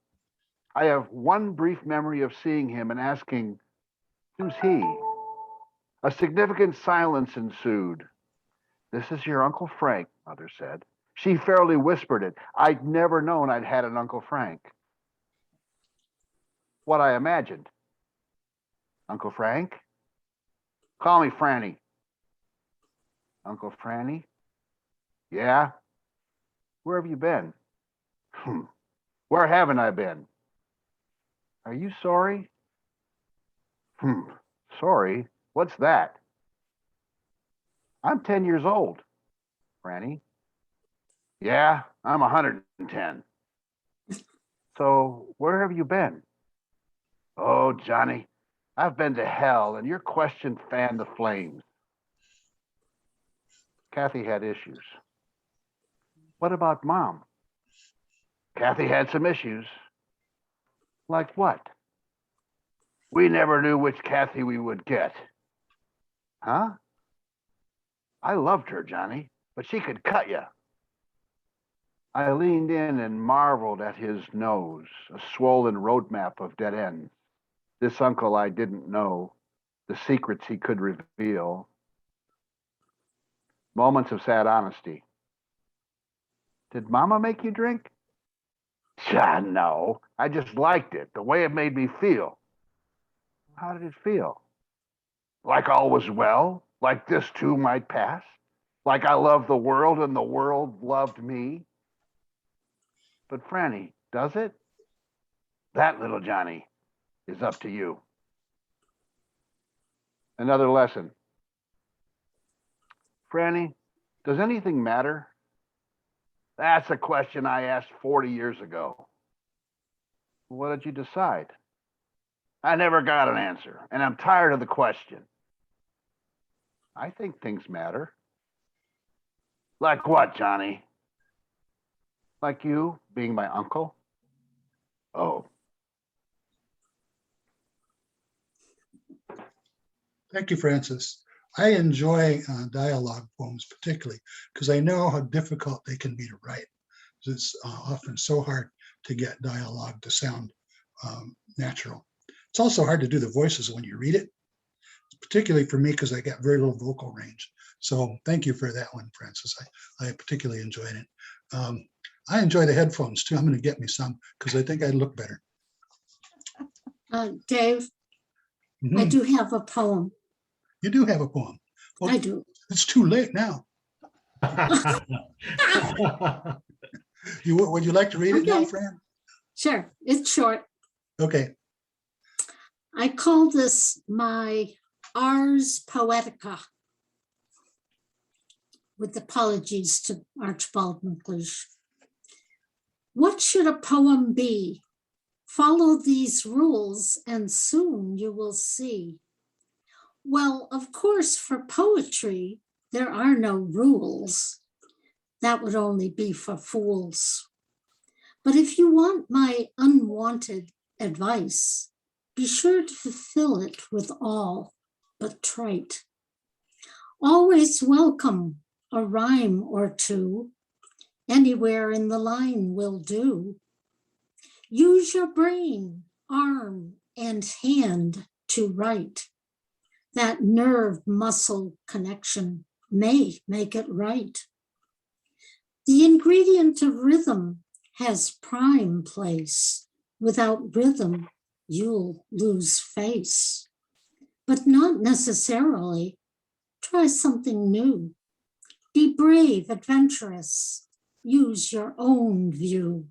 I have one brief memory of seeing him and asking, "Who's he?" A significant silence ensued. "This is your Uncle Frank," Mother said. She fairly whispered it. I'd never known I'd had an Uncle Frank. What I imagined. "Uncle Frank?" "Call me Franny." "Uncle Franny?" "Yeah." "Where have you been?" "Where haven't I been?" "Are you sorry?" "Sorry? What's that?" "I'm 10 years old." "Franny?" "Yeah, I'm 110. "So where have you been?" "Oh, Johnny, I've been to hell, and your question fanned the flames." Kathy had issues. "What about Mom?" "Kathy had some issues." "Like what?" "We never knew which Kathy we would get." "Huh?" "I loved her, Johnny, but she could cut you." I leaned in and marveled at his nose, a swollen road map of dead ends. This uncle I didn't know, the secrets he could reveal. Moments of sad honesty. "Did Mama make you drink?" No, I just liked it, the way it made me feel." "How did it feel?" "Like all was well, like this too might pass, like I loved the world and the world loved me." "But Franny, does it?" "That, little Johnny, is up to you." Another lesson. "Franny, does anything matter?" "That's a question I asked 40 years ago." "What did you decide?" "I never got an answer, and I'm tired of the question." "I think things matter." "Like what, Johnny?" "Like you being my uncle,
Thank you, Francis. I enjoy dialogue poems particularly because I know how difficult they can be to write. It's often so hard to get dialogue to sound natural. It's also hard to do the voices when you read it, particularly for me because I got very little vocal range. So thank you for that one, Francis. I particularly enjoyed it. I enjoy the headphones too. I'm going to get me some because I think I look better.
Dave, I
Mhm.
do have a poem.
You do have a poem. Well,
I do.
it's too late now. Would you like to read it now,
Okay.
Fran?
Sure, it's short.
Okay.
I call this my Ars Poetica, with apologies to Archibald MacLeish. What should a poem be? Follow these rules and soon you will see. Well, of course, for poetry, there are no rules. That would only be for fools. But if you want my unwanted advice, be sure to fulfill it with all but trite. Always welcome a rhyme or two. Anywhere in the line will do. Use your brain, arm, and hand to write. That nerve muscle connection may make it right. The ingredient of rhythm has prime place. Without rhythm, you'll lose face. But not necessarily. Try something new. Be brave, adventurous. Use your own view.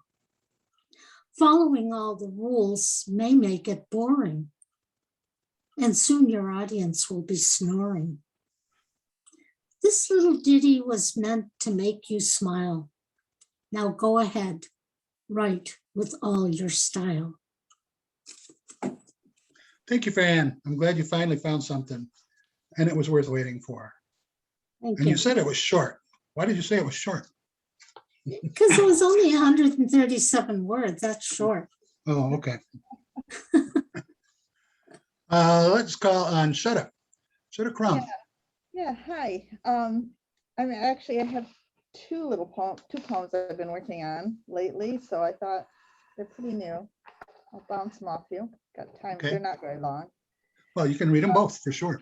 Following all the rules may make it boring, and soon your audience will be snoring. This little ditty was meant to make you smile. Now go ahead, write with all your style.
Thank you, Fran. I'm glad you finally found something and it was worth waiting for.
Thank
And you
you.
said it was short. Why did you say it was short?
Because it was only 137 words, that's short.
Oh, okay. Let's call on Shut Up. Shut Up Crumb.
Yeah, hi. I mean, actually, I have two poems I've been working on lately, so I thought they're pretty new. I'll bounce them off you. Got time.
Okay.
They're not very long.
Well, you can read them both for sure.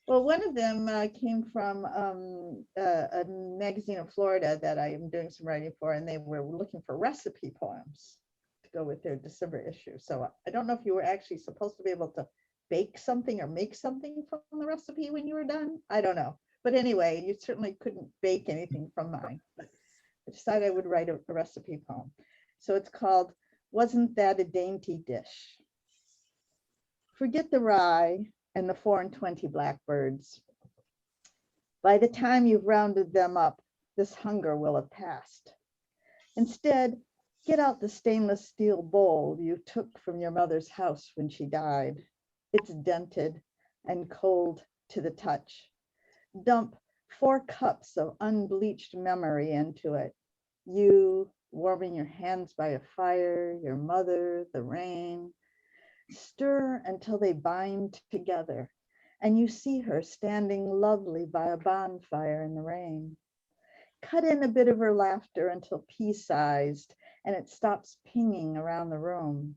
Well, one of them came from a magazine in Florida that I am doing some writing for, and they were looking for recipe poems to go with their December issue. So I don't know if you were actually supposed to be able to bake something or make something from the recipe when you were done. I don't know. But anyway, you certainly couldn't bake anything from mine. But I decided I would write a recipe poem. So it's called, Wasn't That a Dainty Dish? Forget the rye and the 4 and 20 blackbirds. By the time you've rounded them up, this hunger will have passed. Instead, get out the stainless steel bowl you took from your mother's house when she died. It's dented and cold to the touch. Dump 4 cups of unbleached memory into it. You warming your hands by a fire, your mother, the rain. Stir until they bind together, and you see her standing lovely by a bonfire in the rain. Cut in a bit of her laughter until pea-sized, and it stops pinging around the room.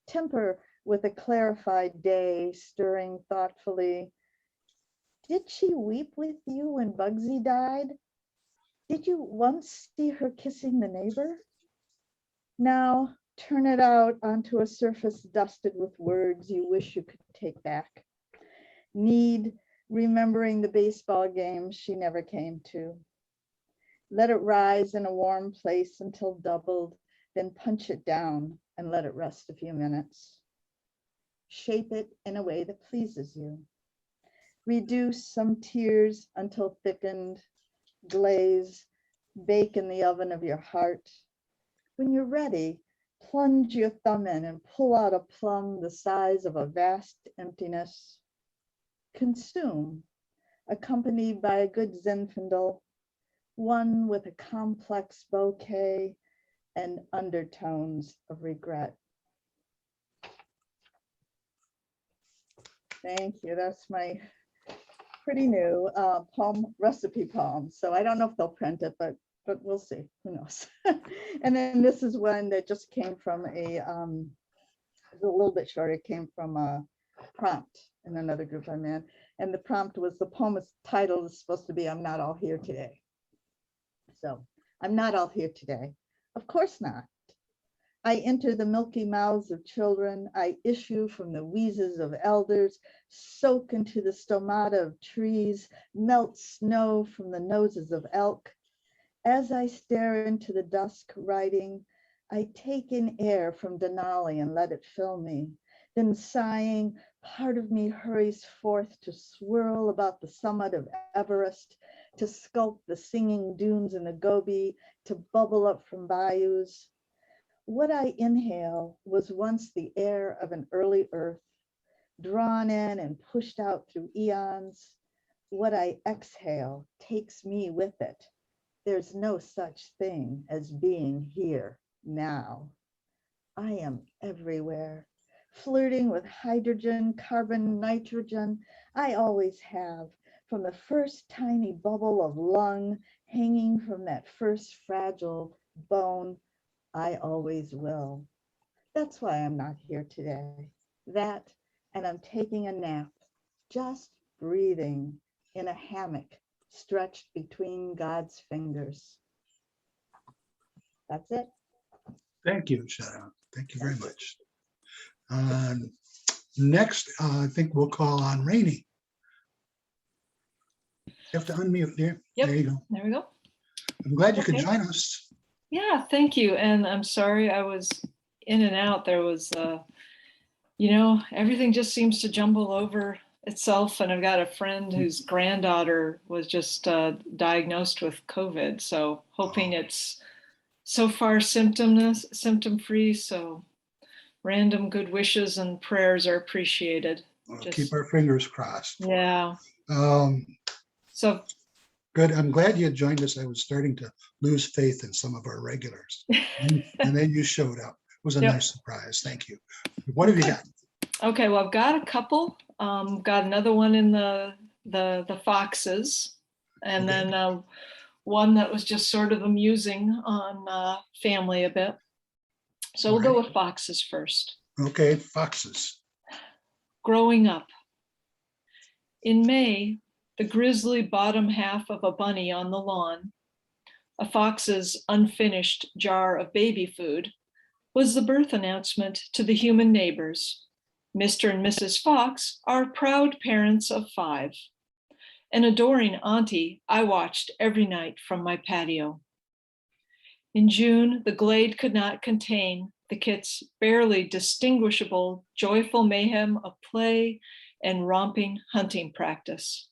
Temper with a clarified day, stirring thoughtfully. Did she weep with you when Bugsy died? Did you once see her kissing the neighbor? Now, turn it out onto a surface dusted with words you wish you could take back. Need remembering the baseball games she never came to. Let it rise in a warm place until doubled, then punch it down and let it rest a few minutes. Shape it in a way that pleases you. Reduce some tears until thickened, glaze, bake in the oven of your heart. When you're ready, plunge your thumb in and pull out a plum the size of a vast emptiness. Consume, accompanied by a good Zinfandel, one with a complex bouquet and undertones of regret. Thank you. That's my pretty new poem, recipe poem. So I don't know if they'll print it, but we'll see. Who knows? And then this is one that just came from a little bit shorter. It came from a prompt in another group I'm in. And the prompt was, the poem is titled is supposed to be "I'm Not All Here Today." So I'm not all here today. Of course not. I enter the milky mouths of children. I issue from the wheezes of elders, soak into the stomata of trees, melt snow from the noses of elk. As I stare into the dusk writing, I take in air from Denali and let it fill me. Then sighing, part of me hurries forth to swirl about the summit of Everest, to sculpt the singing dunes in the Gobi, to bubble up from bayous. What I inhale was once the air of an early earth, drawn in and pushed out through eons. What I exhale takes me with it. There's no such thing as being here now. I am everywhere, flirting with hydrogen, carbon, nitrogen. I always have, from the first tiny bubble of lung hanging from that first fragile bone. I always will. That's why I'm not here today. That, and I'm taking a nap, just breathing in a hammock stretched between God's fingers. That's it.
Thank you, Sharon. Thank you very much. Next, I think we'll call on Rainey. You have to unmute, dear.
Yep.
There you go.
There we go.
I'm glad you could
Okay.
join us.
Yeah, thank you. And I'm sorry I was in and out. There was, you know, everything just seems to jumble over itself. And I've got a friend whose granddaughter was just diagnosed with COVID. So hoping it's so far symptom-free. So random good wishes and prayers are appreciated.
We'll
Just-
keep our fingers crossed.
Yeah. So
Good. I'm glad you had joined us. I was starting to lose faith in some of our regulars. And then you showed up. It was a
Yep.
nice surprise. Thank you. What have you got?
Okay, well, I've got a couple. Got another one in the foxes, and
Okay.
then one that was just sort of amusing on family a bit. So we'll go
Alright.
with foxes first.
Okay, foxes.
Growing up. In May, the grisly bottom half of a bunny on the lawn, a fox's unfinished jar of baby food, was the birth announcement to the human neighbors. Mr. and Mrs. Fox are proud parents of 5. An adoring auntie I watched every night from my patio. In June, the glade could not contain the kits' barely distinguishable joyful mayhem of play and romping hunting practice,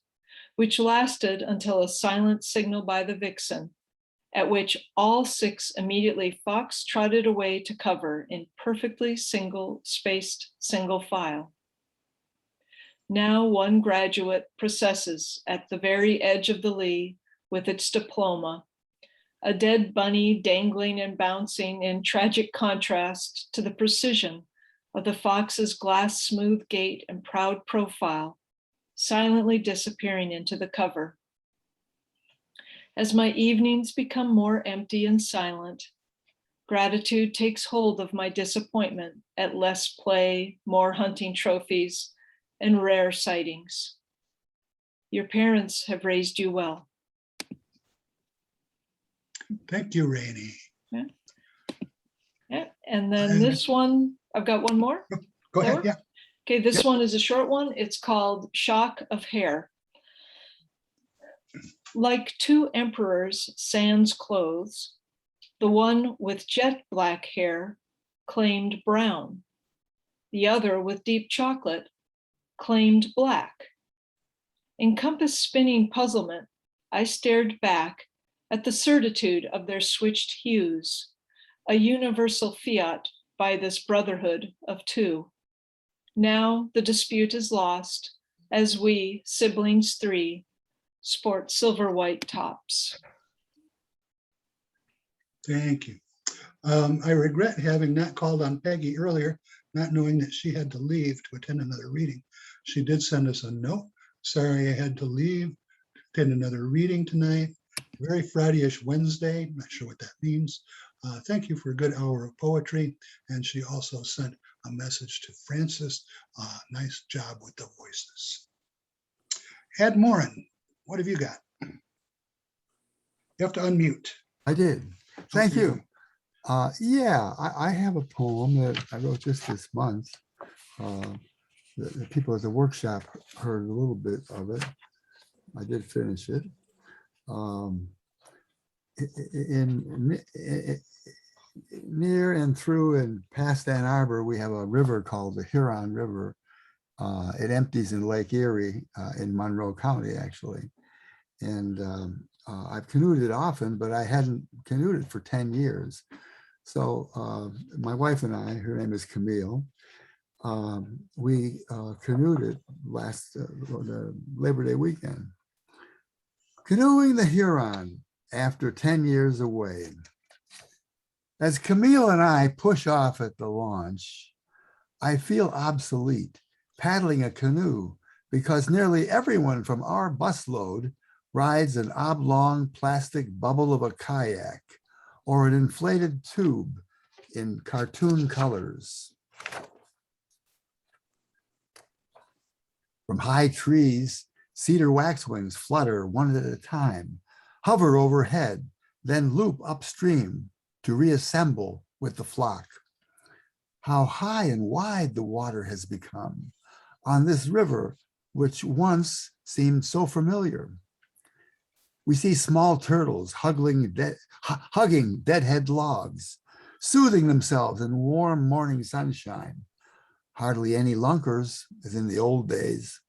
which lasted until a silent signal by the vixen, at which all 6 immediately fox-trotted away to cover in perfectly spaced single file. Now one graduate processes at the very edge of the Lee with its diploma, a dead bunny dangling and bouncing in tragic contrast to the precision of the fox's glass smooth gait and proud profile, silently disappearing into the cover. As my evenings become more empty and silent, gratitude takes hold of my disappointment at less play, more hunting trophies, and rare sightings. Your parents have raised you well.
Thank you, Rainey.
Yeah, and then this one, I've got one more.
Go ahead.
Laura?
Yeah.
Okay, this
Yep.
one is a short one. It's called Shock of Hair. Like 2 emperors sans clothes, the one with jet black hair claimed brown. The other with deep chocolate claimed black. In compass spinning puzzlement, I stared back at the certitude of their switched hues, a universal fiat by this brotherhood of 2. Now the dispute is lost as we, siblings 3, sport silver white tops.
Thank you. I regret having not called on Peggy earlier, not knowing that she had to leave to attend another reading. She did send us a note. Sorry I had to leave. Did another reading tonight. Very Friday-ish Wednesday. Not sure what that means. Thank you for a good hour of poetry. And she also sent a message to Francis. Nice job with the voices. Ed Morin, what have you got? You have to unmute.
I did. Thank
Okay.
you. Yeah, I have a poem that I wrote just this month. The people at the workshop heard a little bit of it. I did finish it. Near and through and past Ann Arbor, we have a river called the Huron River. It empties in Lake Erie in Monroe County, actually. And I've canoed often, but I hadn't canoed for 10 years. So my wife and I, her name is Camille, we canoed last the Labor Day weekend. Canoeing the Huron after 10 years away. As Camille and I push off at the launch, I feel obsolete paddling a canoe because nearly everyone from our busload rides an oblong plastic bubble of a kayak or an inflated tube in cartoon colors. From high trees, cedar waxwings flutter one at a time, hover overhead, then loop upstream to reassemble with the flock. How high and wide the water has become on this river, which once seemed so familiar. We see small turtles hugging deadhead logs, soothing themselves in warm morning sunshine. Hardly any lunkers, as in the old days.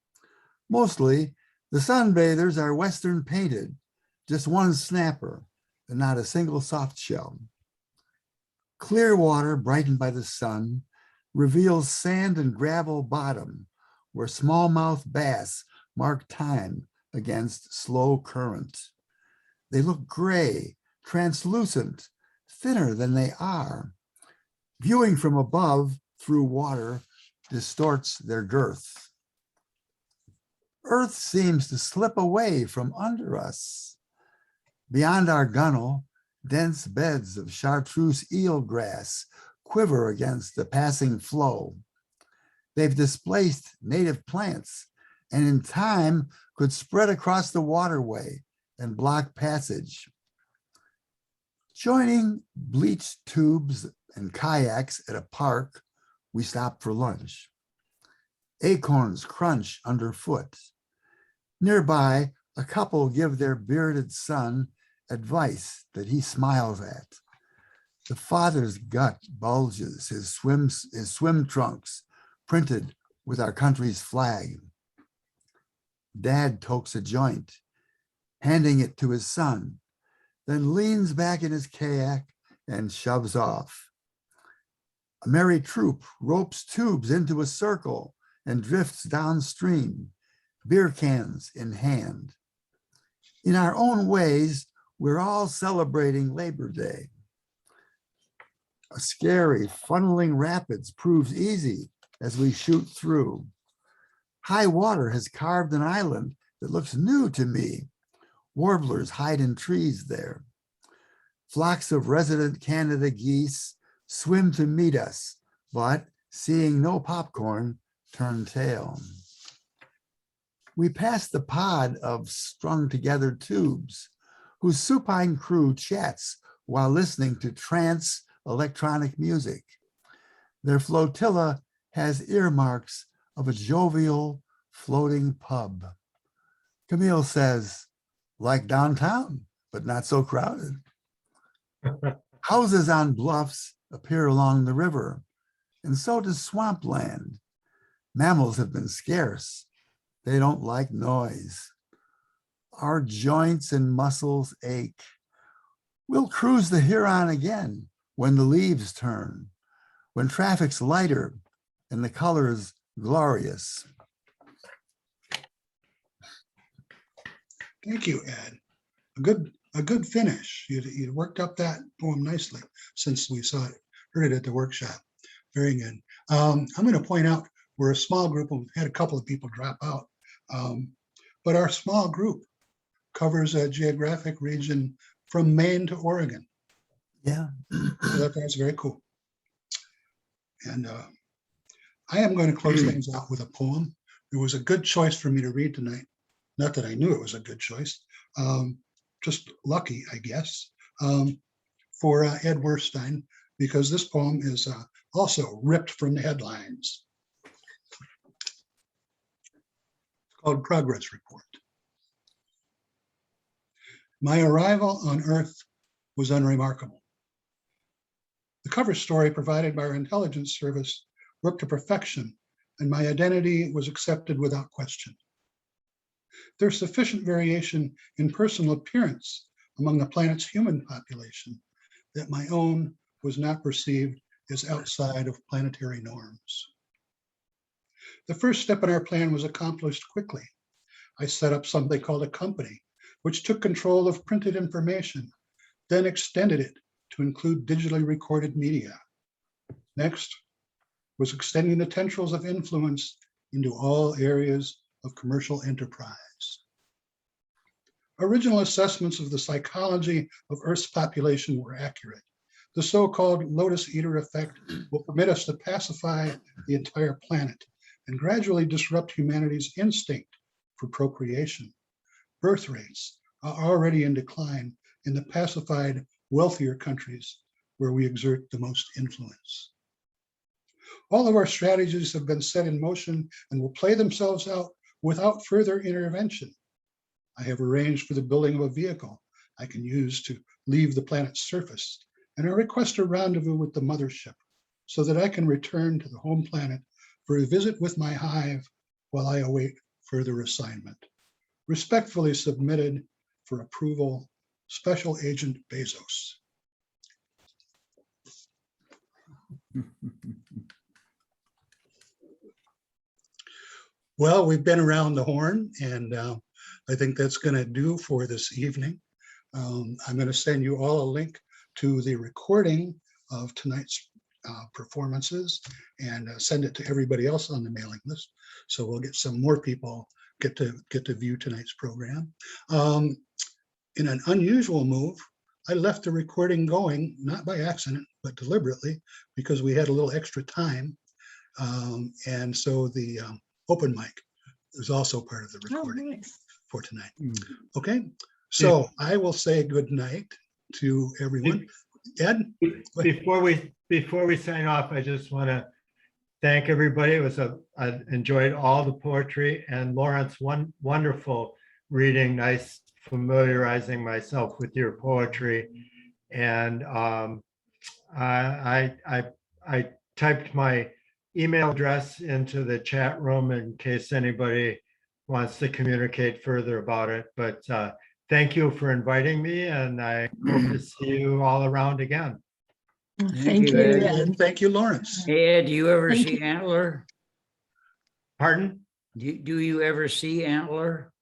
Mostly, the sunbathers are Western painted, just one snapper and not a single soft shell. Clear water brightened by the sun reveals sand and gravel bottom where smallmouth bass mark time against slow current. They look gray, translucent, thinner than they are. Viewing from above through water distorts their girth. Earth seems to slip away from under us. Beyond our gunnel, dense beds of chartreuse eelgrass quiver against the passing flow. They've displaced native plants and in time could spread across the waterway and block passage. Joining bleached tubes and kayaks at a park, we stop for lunch. Acorns crunch underfoot. Nearby, a couple give their bearded son advice that he smiles at. The father's gut bulges his swim trunks printed with our country's flag. Dad tokes a joint, handing it to his son, then leans back in his kayak and shoves off. A merry troop ropes tubes into a circle and drifts downstream, beer cans in hand. In our own ways, we're all celebrating Labor Day. A scary, funneling rapids proves easy as we shoot through. High water has carved an island that looks new to me. Warblers hide in trees there. Flocks of resident Canada geese swim to meet us, but seeing no popcorn, turn tail. We pass the pod of strung together tubes, whose supine crew chats while listening to trance electronic music. Their flotilla has earmarks of a jovial floating pub. Camille says, like downtown, but not so crowded. Houses on bluffs appear along the river, and so does swampland. Mammals have been scarce. They don't like noise. Our joints and muscles ache. We'll cruise the Huron again when the leaves turn, when traffic's lighter and the colors glorious.
Thank you, Ed. A good finish. You worked up that poem nicely since we heard it at the workshop. Very good. I'm going to point out We're a small group, and we've had a couple of people drop out. But our small group covers a geographic region from Maine to Oregon.
Yeah.
So that's very cool. And I am going to close things out with a poem. It was a good choice for me to read tonight. Not that I knew it was a good choice, just lucky, I guess, for Ed Werstein, because this poem is also ripped from the headlines. It's called Progress Report. My arrival on Earth was unremarkable. The cover story provided by our intelligence service worked to perfection, and my identity was accepted without question. There's sufficient variation in personal appearance among the planet's human population that my own was not perceived as outside of planetary norms. The first step in our plan was accomplished quickly. I set up something called a company, which took control of printed information, then extended it to include digitally recorded media. Next was extending the tendrils of influence into all areas of commercial enterprise. Original assessments of the psychology of Earth's population were accurate. The so-called lotus eater effect will permit us to pacify the entire planet and gradually disrupt humanity's instinct for procreation. Birth rates are already in decline in the pacified, wealthier countries where we exert the most influence. All of our strategies have been set in motion and will play themselves out without further intervention. I have arranged for the building of a vehicle I can use to leave the planet's surface, and I request a rendezvous with the mothership so that I can return to the home planet for a visit with my hive while I await further assignment. Respectfully submitted for approval, Special Agent Bezos. Well, we've been around the horn, and I think that's going to do for this evening. I'm going to send you all a link to the recording of tonight's performances and send it to everybody else on the mailing list. So we'll get some more people get to view tonight's program. In an unusual move, I left the recording going, not by accident, but deliberately, because we had a little extra time. And so the open mic is also part of the recording for tonight. Okay, so I will say good night to everyone. Ed?
Before we sign off, I just want to thank everybody. I enjoyed all the poetry, and Laurence, wonderful reading, nice familiarizing myself with your poetry. And I typed my email address into the chat room in case anybody wants to communicate further about it. But thank you for inviting me, and I hope to see you all around again.
Thank you,
Ed.
Ed.
Thank you, Lawrence.
Hey, Ed, do you ever
Thank
see Antler?
Pardon?
Do you ever see Antler?